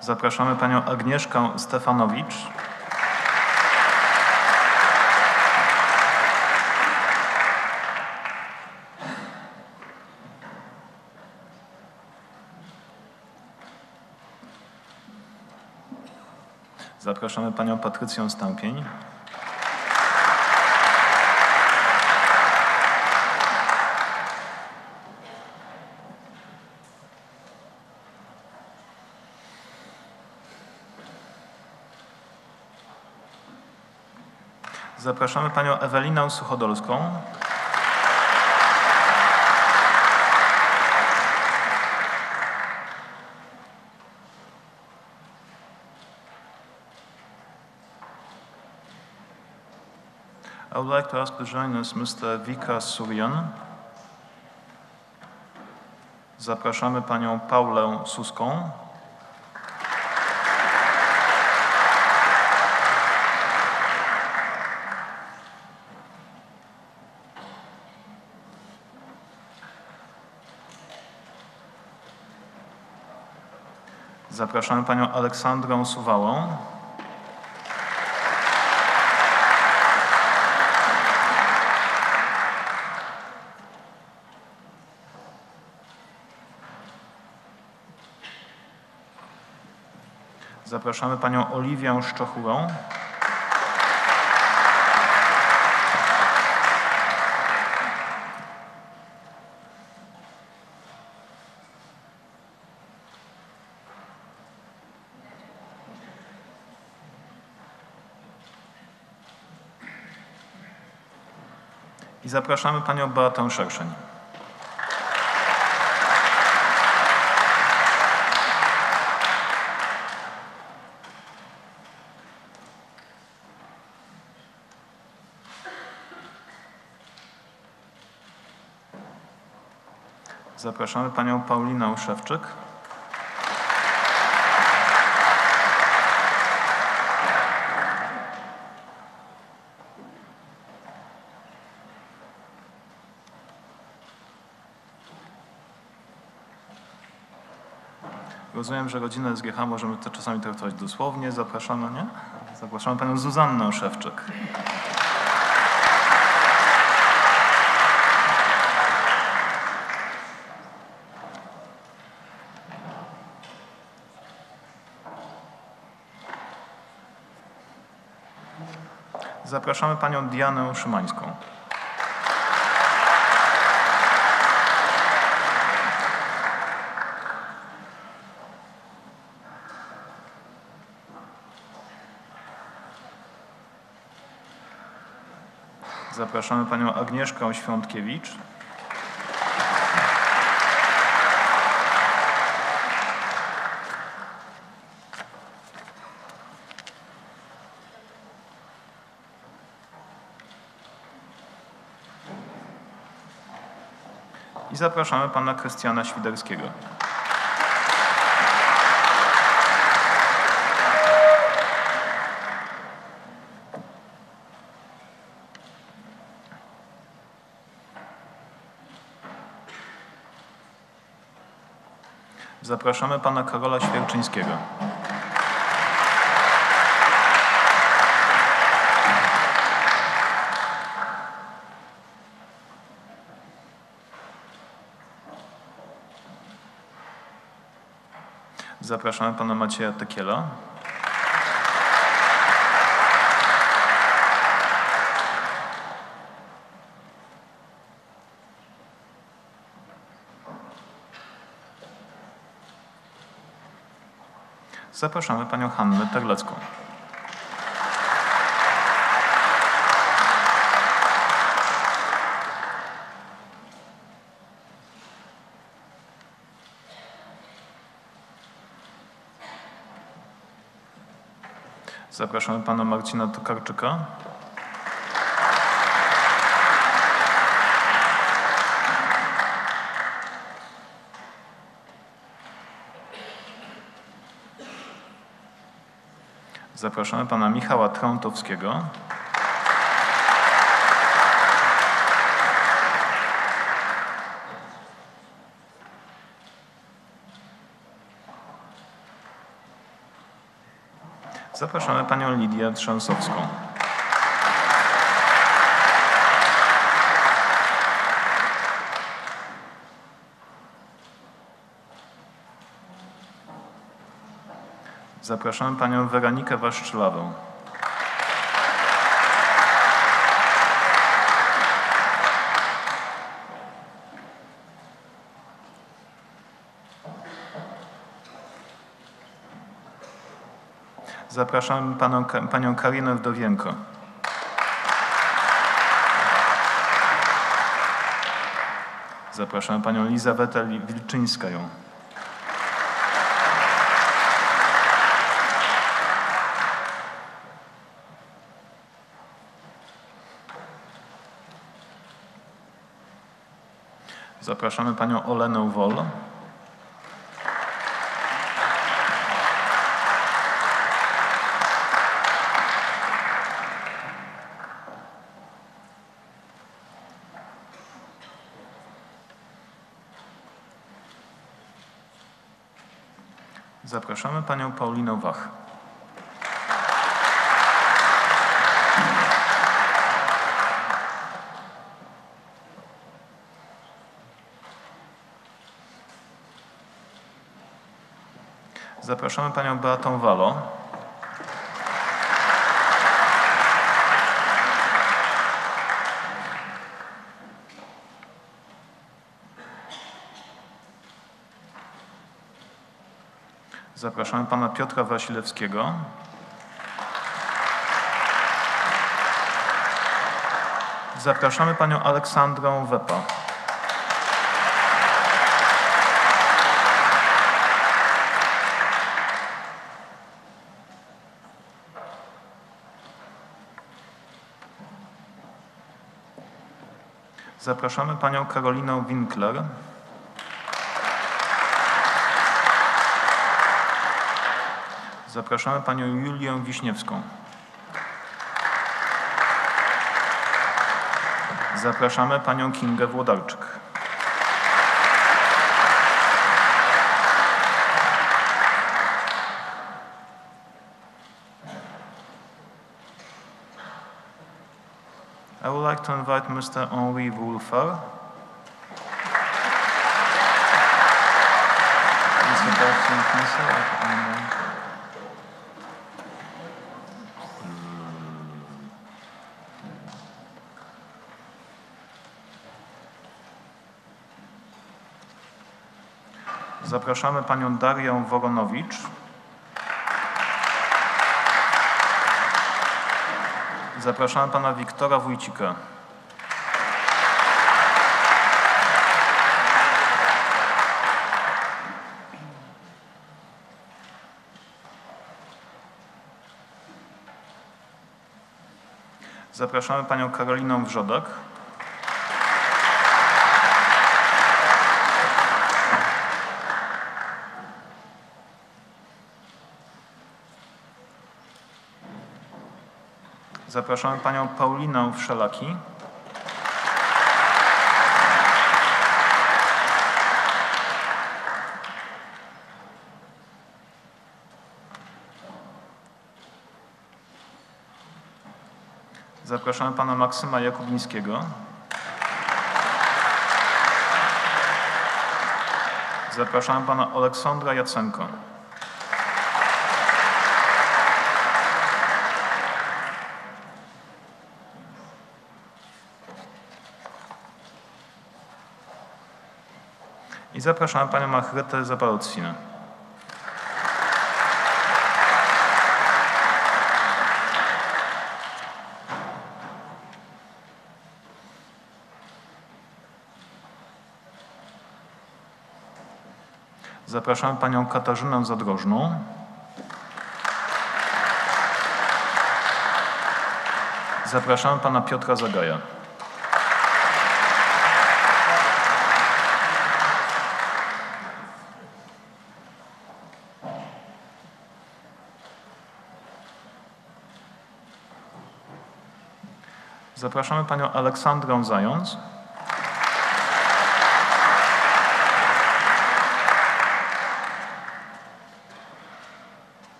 S7: Zapraszamy panią Agnieszkę Stefanowicz. Zapraszamy panią Patrycję Stępień. Zapraszamy panią Ewelinę Suchodolską. I would like to ask to join us Mr. Vikas Suryan. Zapraszamy panią Paulę Suską. Zapraszamy panią Aleksandrę Suwałę. Zapraszamy panią Oliwię Szczochurę. I zapraszamy panią Beatę Szerszeń. Zapraszamy panią Paulinę Szewczyk. Rozumiem, że godzinę SGH możemy to czasami traktować dosłownie. Zapraszamy, nie? Zapraszamy panią Zuzannę Szewczyk. Zapraszamy panią Dianę Szymańską. Zapraszamy panią Agnieszkę Świątkiewicz. I zapraszamy pana Krystiana Świderskiego. Zapraszamy pana Karola Świerczyńskiego. Zapraszamy pana Macieja Tekiela. Zapraszamy panią Hannę Terlecką. Zapraszamy pana Marcina Tokarczyka. Zapraszamy pana Michała Trątowskiego. Zapraszamy panią Lidię Trzęsowską. Zapraszamy panią Weronikę Waszczylawę. Zapraszamy panią Karinę Wdowienko. Zapraszamy panią Elizawetę Wilczyńską. Zapraszamy panią Olenę Wol. Zapraszamy panią Paulinę Wach. Zapraszamy panią Beatę Walo. Zapraszamy pana Piotra Wasilewskiego. Zapraszamy panią Aleksandrę Wepa. Zapraszamy panią Karolinę Winkler. Zapraszamy panią Julię Wiśniewską. Zapraszamy panią Kingę Włodarczyk. I would like to invite Mr. Henri Woulfer. Zapraszamy panią Darię Woronowicz. Zapraszamy pana Wiktora Wójcika. Zapraszamy panią Karolinę Wrzodak. Zapraszamy panią Paulinę Wszelaki. Zapraszamy pana Maksyma Jakubińskiego. Zapraszamy pana Aleksandra Jacenko. I zapraszamy panią Margaretę Zabalotsinę. Zapraszamy panią Katarzynę Zadrożną. Zapraszamy pana Piotra Zagaja. Zapraszamy panią Aleksandrę Zając.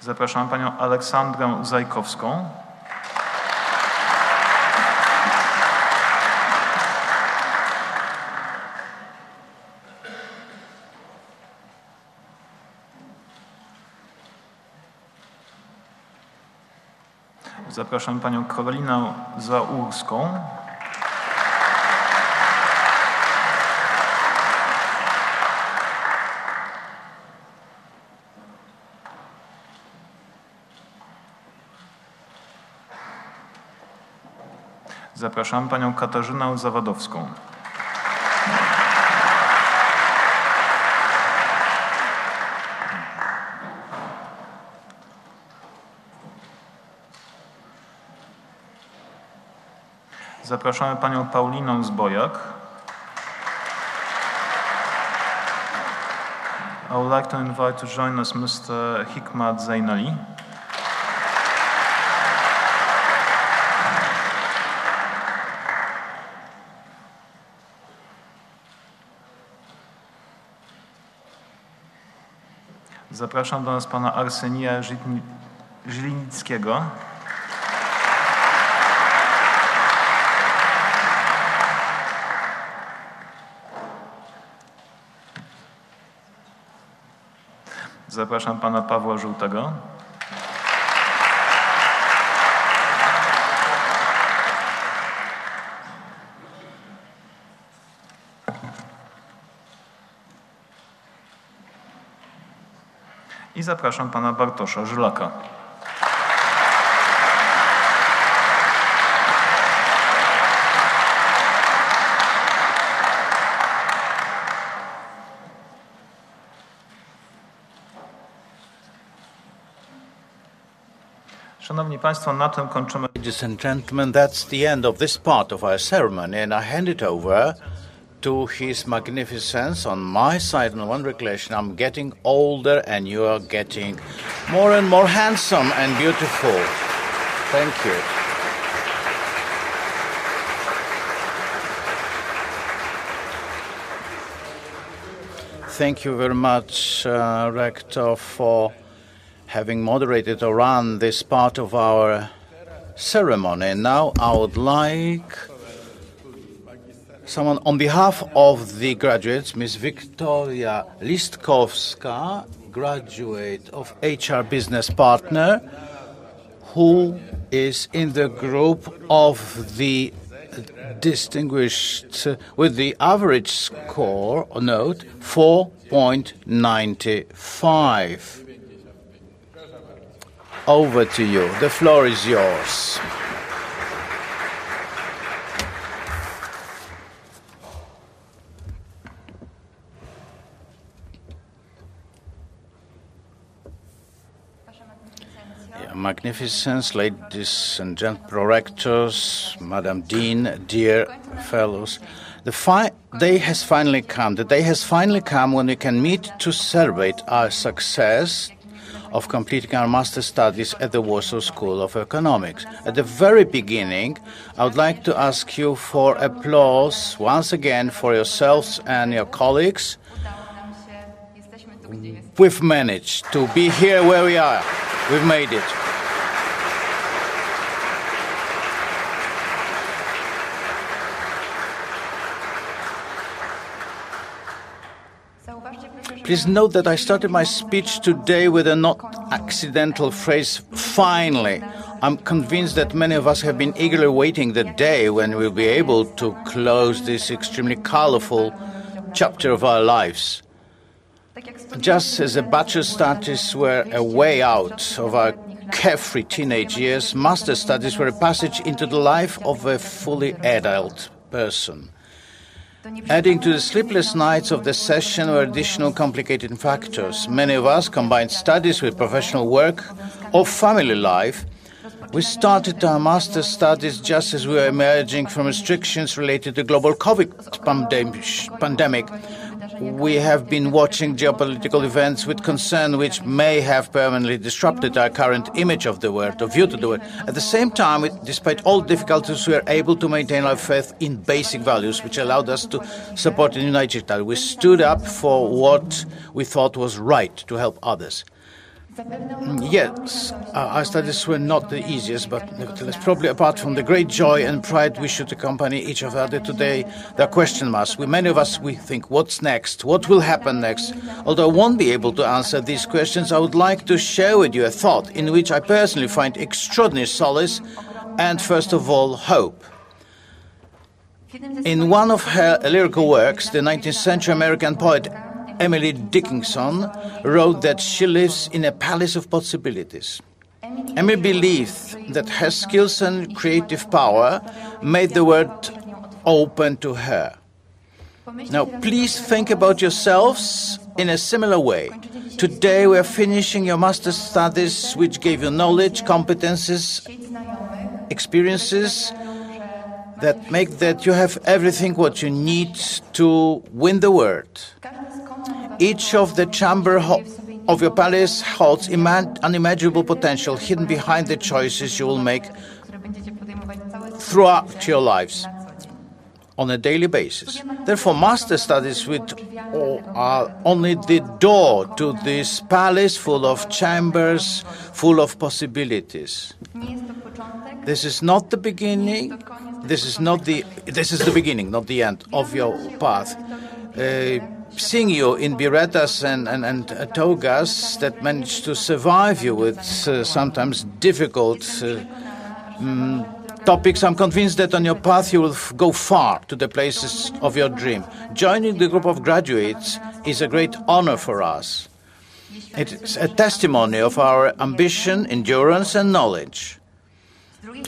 S7: Zapraszam panią Aleksandrę Zajkowską. Zapraszam panią Karolinę Zaurską. Zapraszam panią Katarzynę Zawadowską. Zapraszamy panią Paulinę Zbojak. I would like to invite to join us Mr. Hikmat Zainali. Zapraszam do nas pana Arsenija Żylinickiego. Zapraszam pana Pawła Żółtego. I zapraszam pana Bartosza Żylaka. Szanowni Państwo, na tym kończymy.
S3: Ladies and gentlemen, that's the end of this part of our ceremony, and I hand it over to His Magnificence. On my side, on one regulation, I'm getting older and you are getting more and more handsome and beautiful. Thank you. Thank you very much, Rector, for having moderated or run this part of our ceremony. Now I would like someone on behalf of the graduates, Ms. Wiktoria Listkowska, graduate of HR Business Partner, who is in the group of the distinguished with the average score or note 4.95. Over to you. The floor is yours. Magnificence, ladies and gentlemen, prorectors, Madam Dean, dear fellows, the day has finally come. The day has finally come when we can meet to celebrate our success of completing our master's studies at the Warsaw School of Economics. At the very beginning, I would like to ask you for applause once again for yourselves and your colleagues. We've managed to be here where we are. We've made it. Please note that I started my speech today with a not accidental phrase, finally. I'm convinced that many of us have been eagerly waiting the day when we'll be able to close this extremely colorful chapter of our lives. Just as the bachelor studies were a way out of our carefree teenage years, master's studies were a passage into the life of a fully adult person. Adding to the sleepless nights of the session were additional complicating factors. Many of us combined studies with professional work or family life. We started our master's studies just as we were emerging from restrictions related to global COVID pandemic. We have been watching geopolitical events with concern which may have permanently disrupted our current image of the world, or view to the world. At the same time, despite all difficulties, we were able to maintain our faith in basic values, which allowed us to support and unite each other. We stood up for what we thought was right to help others. Yes, our studies were not the easiest, but nevertheless, probably apart from the great joy and pride we should accompany each other today, there are question marks. Many of us, we think, what's next? What will happen next? Although I won't be able to answer these questions, I would like to share with you a thought in which I personally find extraordinary solace and, first of all, hope. In one of her lyrical works, the 19th century American poet Emily Dickinson wrote that she lives in a palace of possibilities. Emily believed that her skills and creative power made the world open to her. Now, please think about yourselves in a similar way. Today we are finishing your master's studies, which gave you knowledge, competences, experiences that make that you have everything what you need to win the world. Each of the chamber of your palace holds unimaginable potential hidden behind the choices you will make throughout your lives on a daily basis. Therefore, master studies are only the door to this palace full of chambers, full of possibilities. This is not the beginning. This is the beginning, not the end of your path. Seeing you in biretas and togas that managed to survive you with sometimes difficult topics, I'm convinced that on your path you will go far to the places of your dream. Joining the group of graduates is a great honor for us. It is a testimony of our ambition, endurance, and knowledge.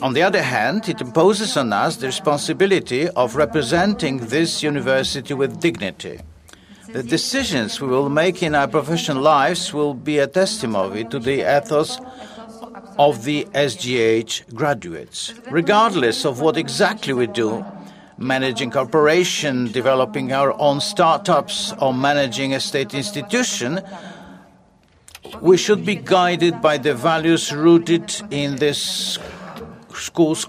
S3: On the other hand, it imposes on us the responsibility of representing this university with dignity. The decisions we will make in our professional lives will be a testimony to the ethos of the SGH graduates. Regardless of what exactly we do, managing corporation, developing our own startups, or managing a state institution, we should be guided by the values rooted in this school's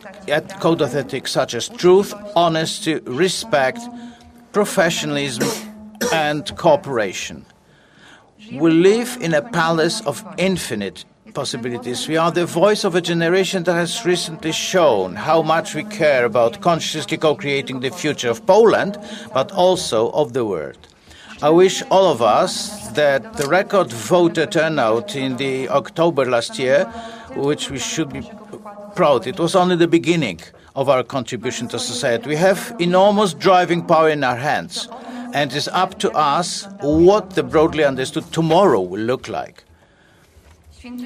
S3: code of ethics, such as truth, honesty, respect, professionalism, and cooperation. We live in a palace of infinite possibilities. We are the voice of a generation that has recently shown how much we care about consciously co-creating the future of Poland, but also of the world. I wish all of us that the record voter turnout in the October last year, which we should be proud, it was only the beginning of our contribution to society. We have enormous driving power in our hands, and it is up to us what the broadly understood tomorrow will look like.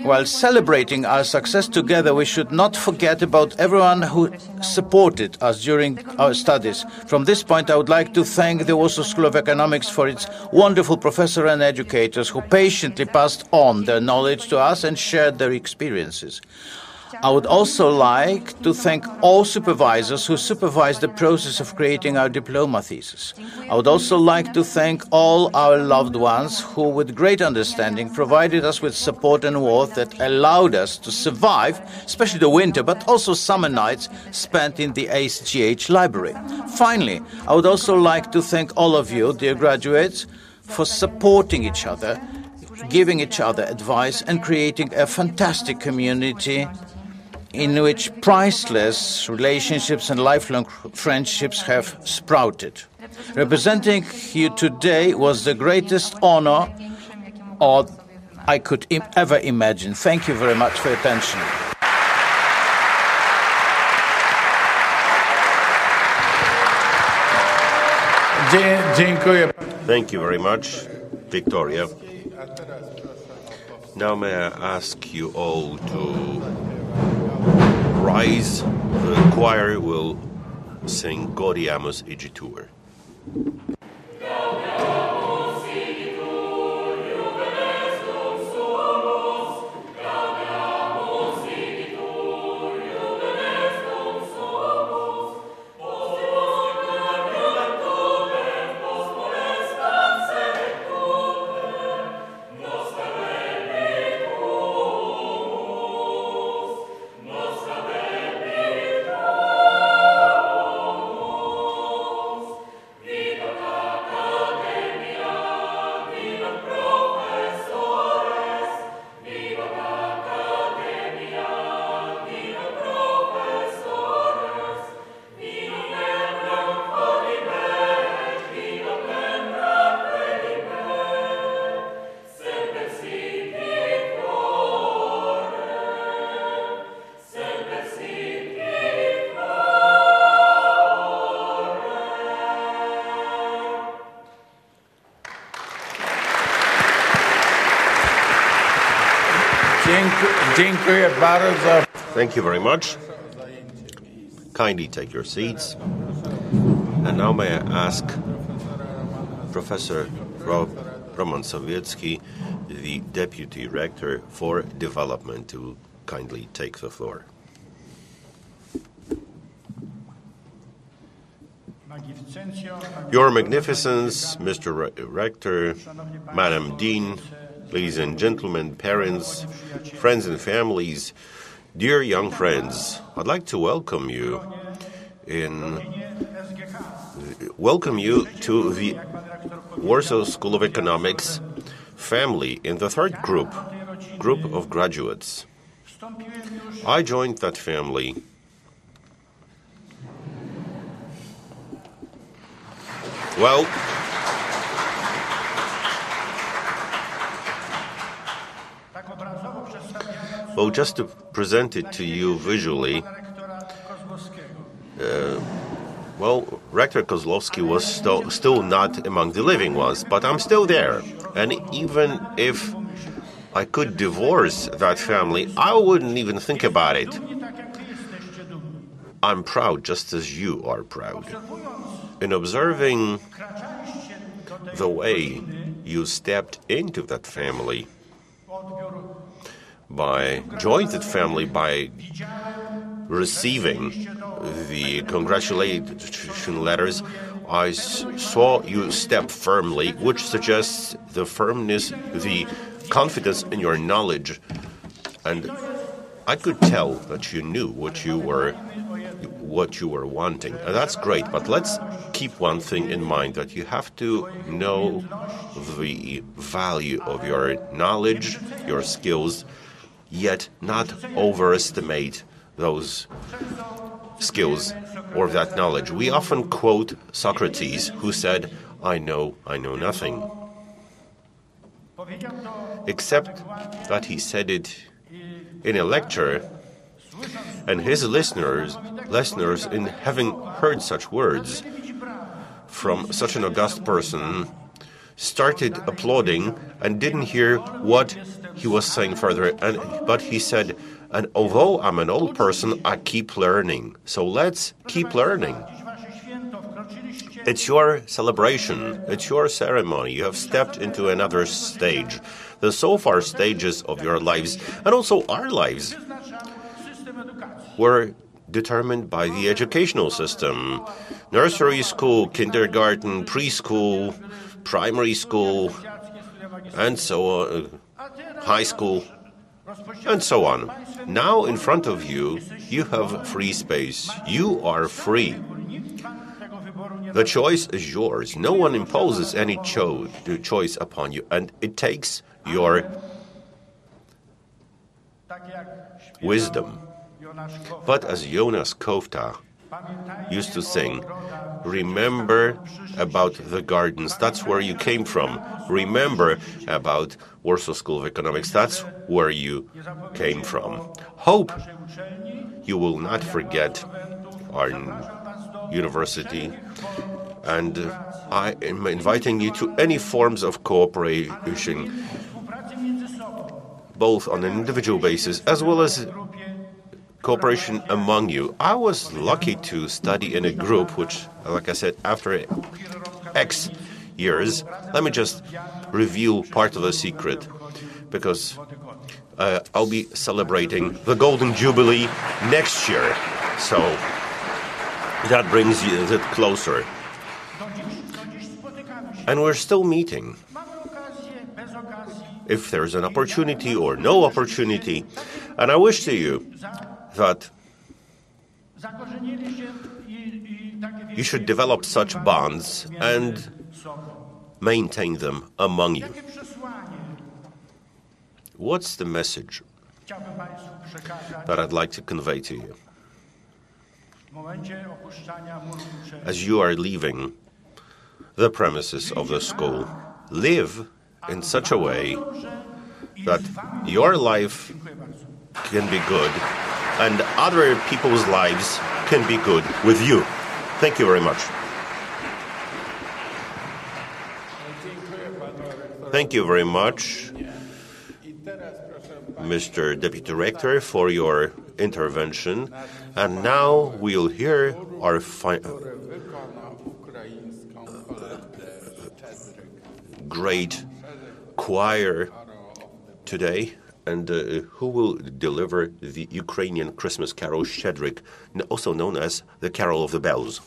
S3: While celebrating our success together, we should not forget about everyone who supported us during our studies. From this point, I would like to thank the Warsaw School of Economics for its wonderful professors and educators who patiently passed on their knowledge to us and shared their experiences. I would also like to thank all supervisors who supervised the process of creating our diploma thesis. I would also like to thank all our loved ones who, with great understanding, provided us with support and warmth that allowed us to survive, especially the winter, but also summer nights spent in the SGH library. Finally, I would also like to thank all of you, dear graduates, for supporting each other, giving each other advice, and creating a fantastic community in which priceless relationships and lifelong friendships have sprouted. Representing you today was the greatest honor I could ever imagine. Thank you very much for your attention.
S2: Thank you very much, Victoria. Now may I ask you all to rise. The choir will sing Gaudiamus Igitur.
S1: Dziękuję bardzo.
S2: Thank you very much. Kindly take your seats. And now may I ask Professor Roman Sowiecki, the Deputy Rector for Development, to kindly take the floor. Your Magnificence, Mr. Rector, Madam Dean, ladies and gentlemen, parents, friends and families, dear young friends, I'd like to welcome you to the Warsaw School of Economics family in the third group of graduates. I joined that family Well, just to present it to you visually, Rector Kozlowski was still not among the living ones, but I'm still there. And even if I could divorce that family, I wouldn't even think about it. I'm proud just as you are proud. In observing the way you stepped into that family, joined that family by receiving the congratulation letters, I saw you step firmly, which suggests the firmness, the confidence in your knowledge, and I could tell that you knew what you were wanting, and that's great. But let's keep one thing in mind, that you have to know the value of your knowledge, your skills, yet not overestimate those skills or that knowledge. We often quote Socrates, who said, I know nothing. Except that he said it in a lecture, and his listeners, in having heard such words from such an august person, started applauding and didn't hear what he was saying further. But he said, and although I'm an old person, I keep learning. So let's keep learning. It's your celebration. It's your ceremony. You have stepped into another stage. The so far stages of your lives, and also our lives, were determined by the educational system. Nursery school, kindergarten, preschool, primary school, and so on, high school, and so on. Now in front of you, you have free space. You are free. The choice is yours. No one imposes any choice upon you, and it takes your wisdom. But as Jonas Kofta used to sing, remember about the gardens, that's where you came from. Remember about Warsaw School of Economics, that's where you came from. Hope you will not forget our university, and I am inviting you to any forms of cooperation, both on an individual basis as well as cooperation among you. I was lucky to study in a group which, like I said, after X years. Let me just reveal part of the secret, because I'll be celebrating the Golden Jubilee next year. So that brings it closer. And we're still meeting. If there's an opportunity or no opportunity. And I wish to you that you should develop such bonds and maintain them among you. What's the message that I'd like to convey to you? As you are leaving the premises of the school, live in such a way that your life can be good and other people's lives can be good with you. Thank you very much. Thank you very much, Mr. Deputy Rector, for your intervention. And now we'll hear our great choir today, and who will deliver the Ukrainian Christmas carol Shchedryk, also known as the Carol of the Bells.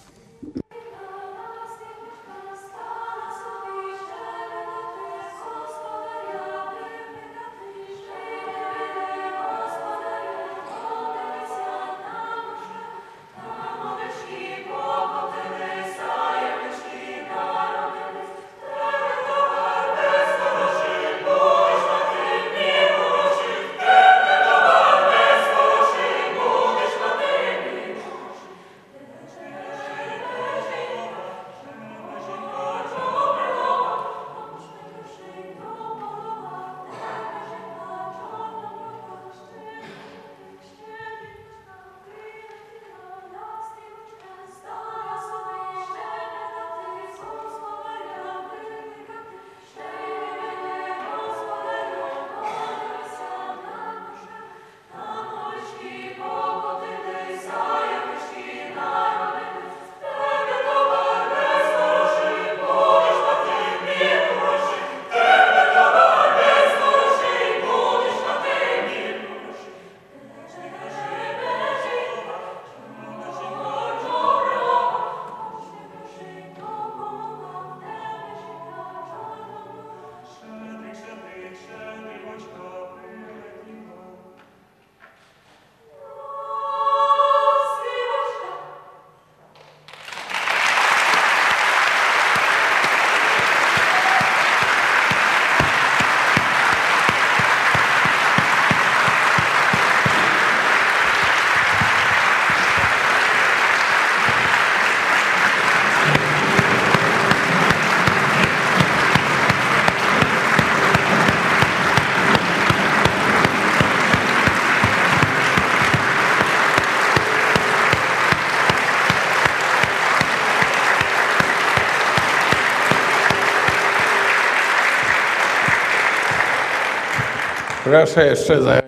S1: Proszę jeszcze za...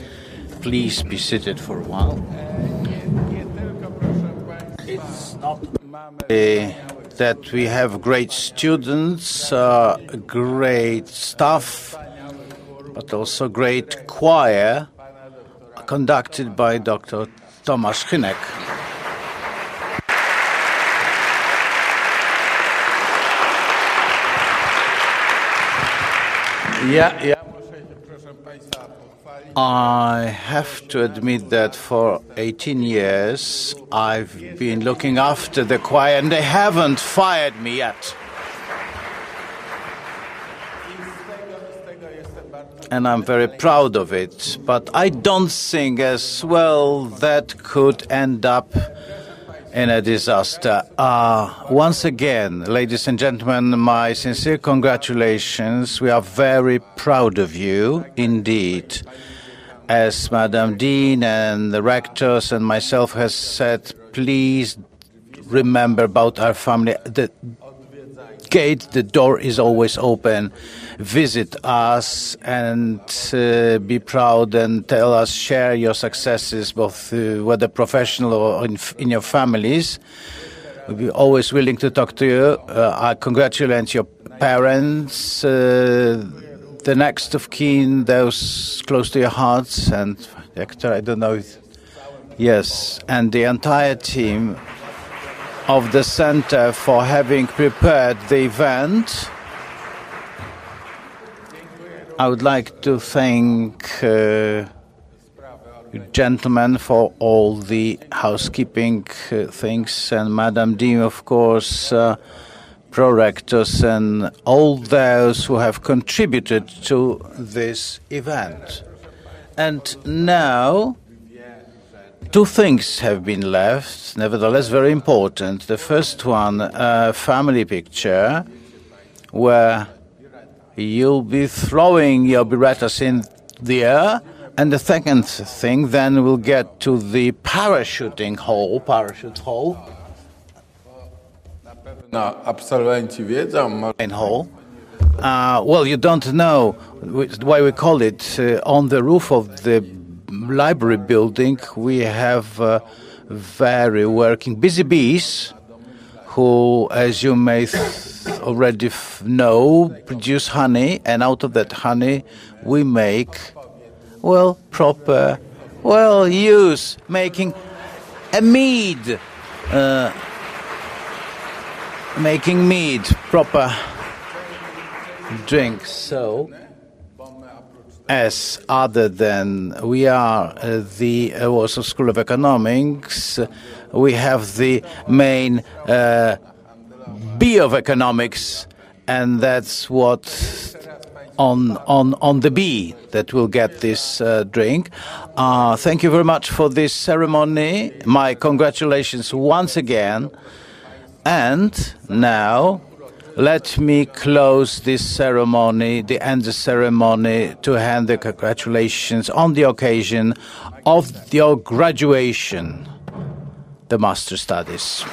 S3: Please be seated for a while. It's not that we have great students, great staff, but also great choir conducted by Dr. Tomasz Hynek. I have to admit that for 18 years I've been looking after the choir and they haven't fired me yet. And I'm very proud of it, but I don't think as well that could end up in a disaster. Once again, ladies and gentlemen, my sincere congratulations. We are very proud of you indeed. As Madam Dean and the rectors and myself has said, please remember about our family. The gate, the door is always open. Visit us and be proud and tell us, share your successes, both whether professional or in your families. We'll be always willing to talk to you. I congratulate your parents, the next of kin, those close to your hearts, and Hector, I don't know. Yes, and the entire team of the center for having prepared the event. I would like to thank you gentlemen for all the housekeeping things, and Madam Dean, of course, prorectors, and all those who have contributed to this event. And now, two things have been left, nevertheless very important. The first one, a family picture, where you'll be throwing your berettas in the air. And the second thing, then we'll get to the parachute hall.
S1: No, absolwenci wiedzą.
S3: Hall. Well, you don't know why we call it. On the roof of the library building, we have very working busy bees who, as you may already know, produce honey, and out of that honey we make, well, proper, well, use, making a mead, making mead, proper drink. So, as other than we are the Warsaw School of Economics, we have the main B of economics, and that's what on the B that will get this drink. Thank you very much for this ceremony. My congratulations once again. And now, let me close this ceremony, end the ceremony, to hand the congratulations on the occasion of your graduation, the Master Studies.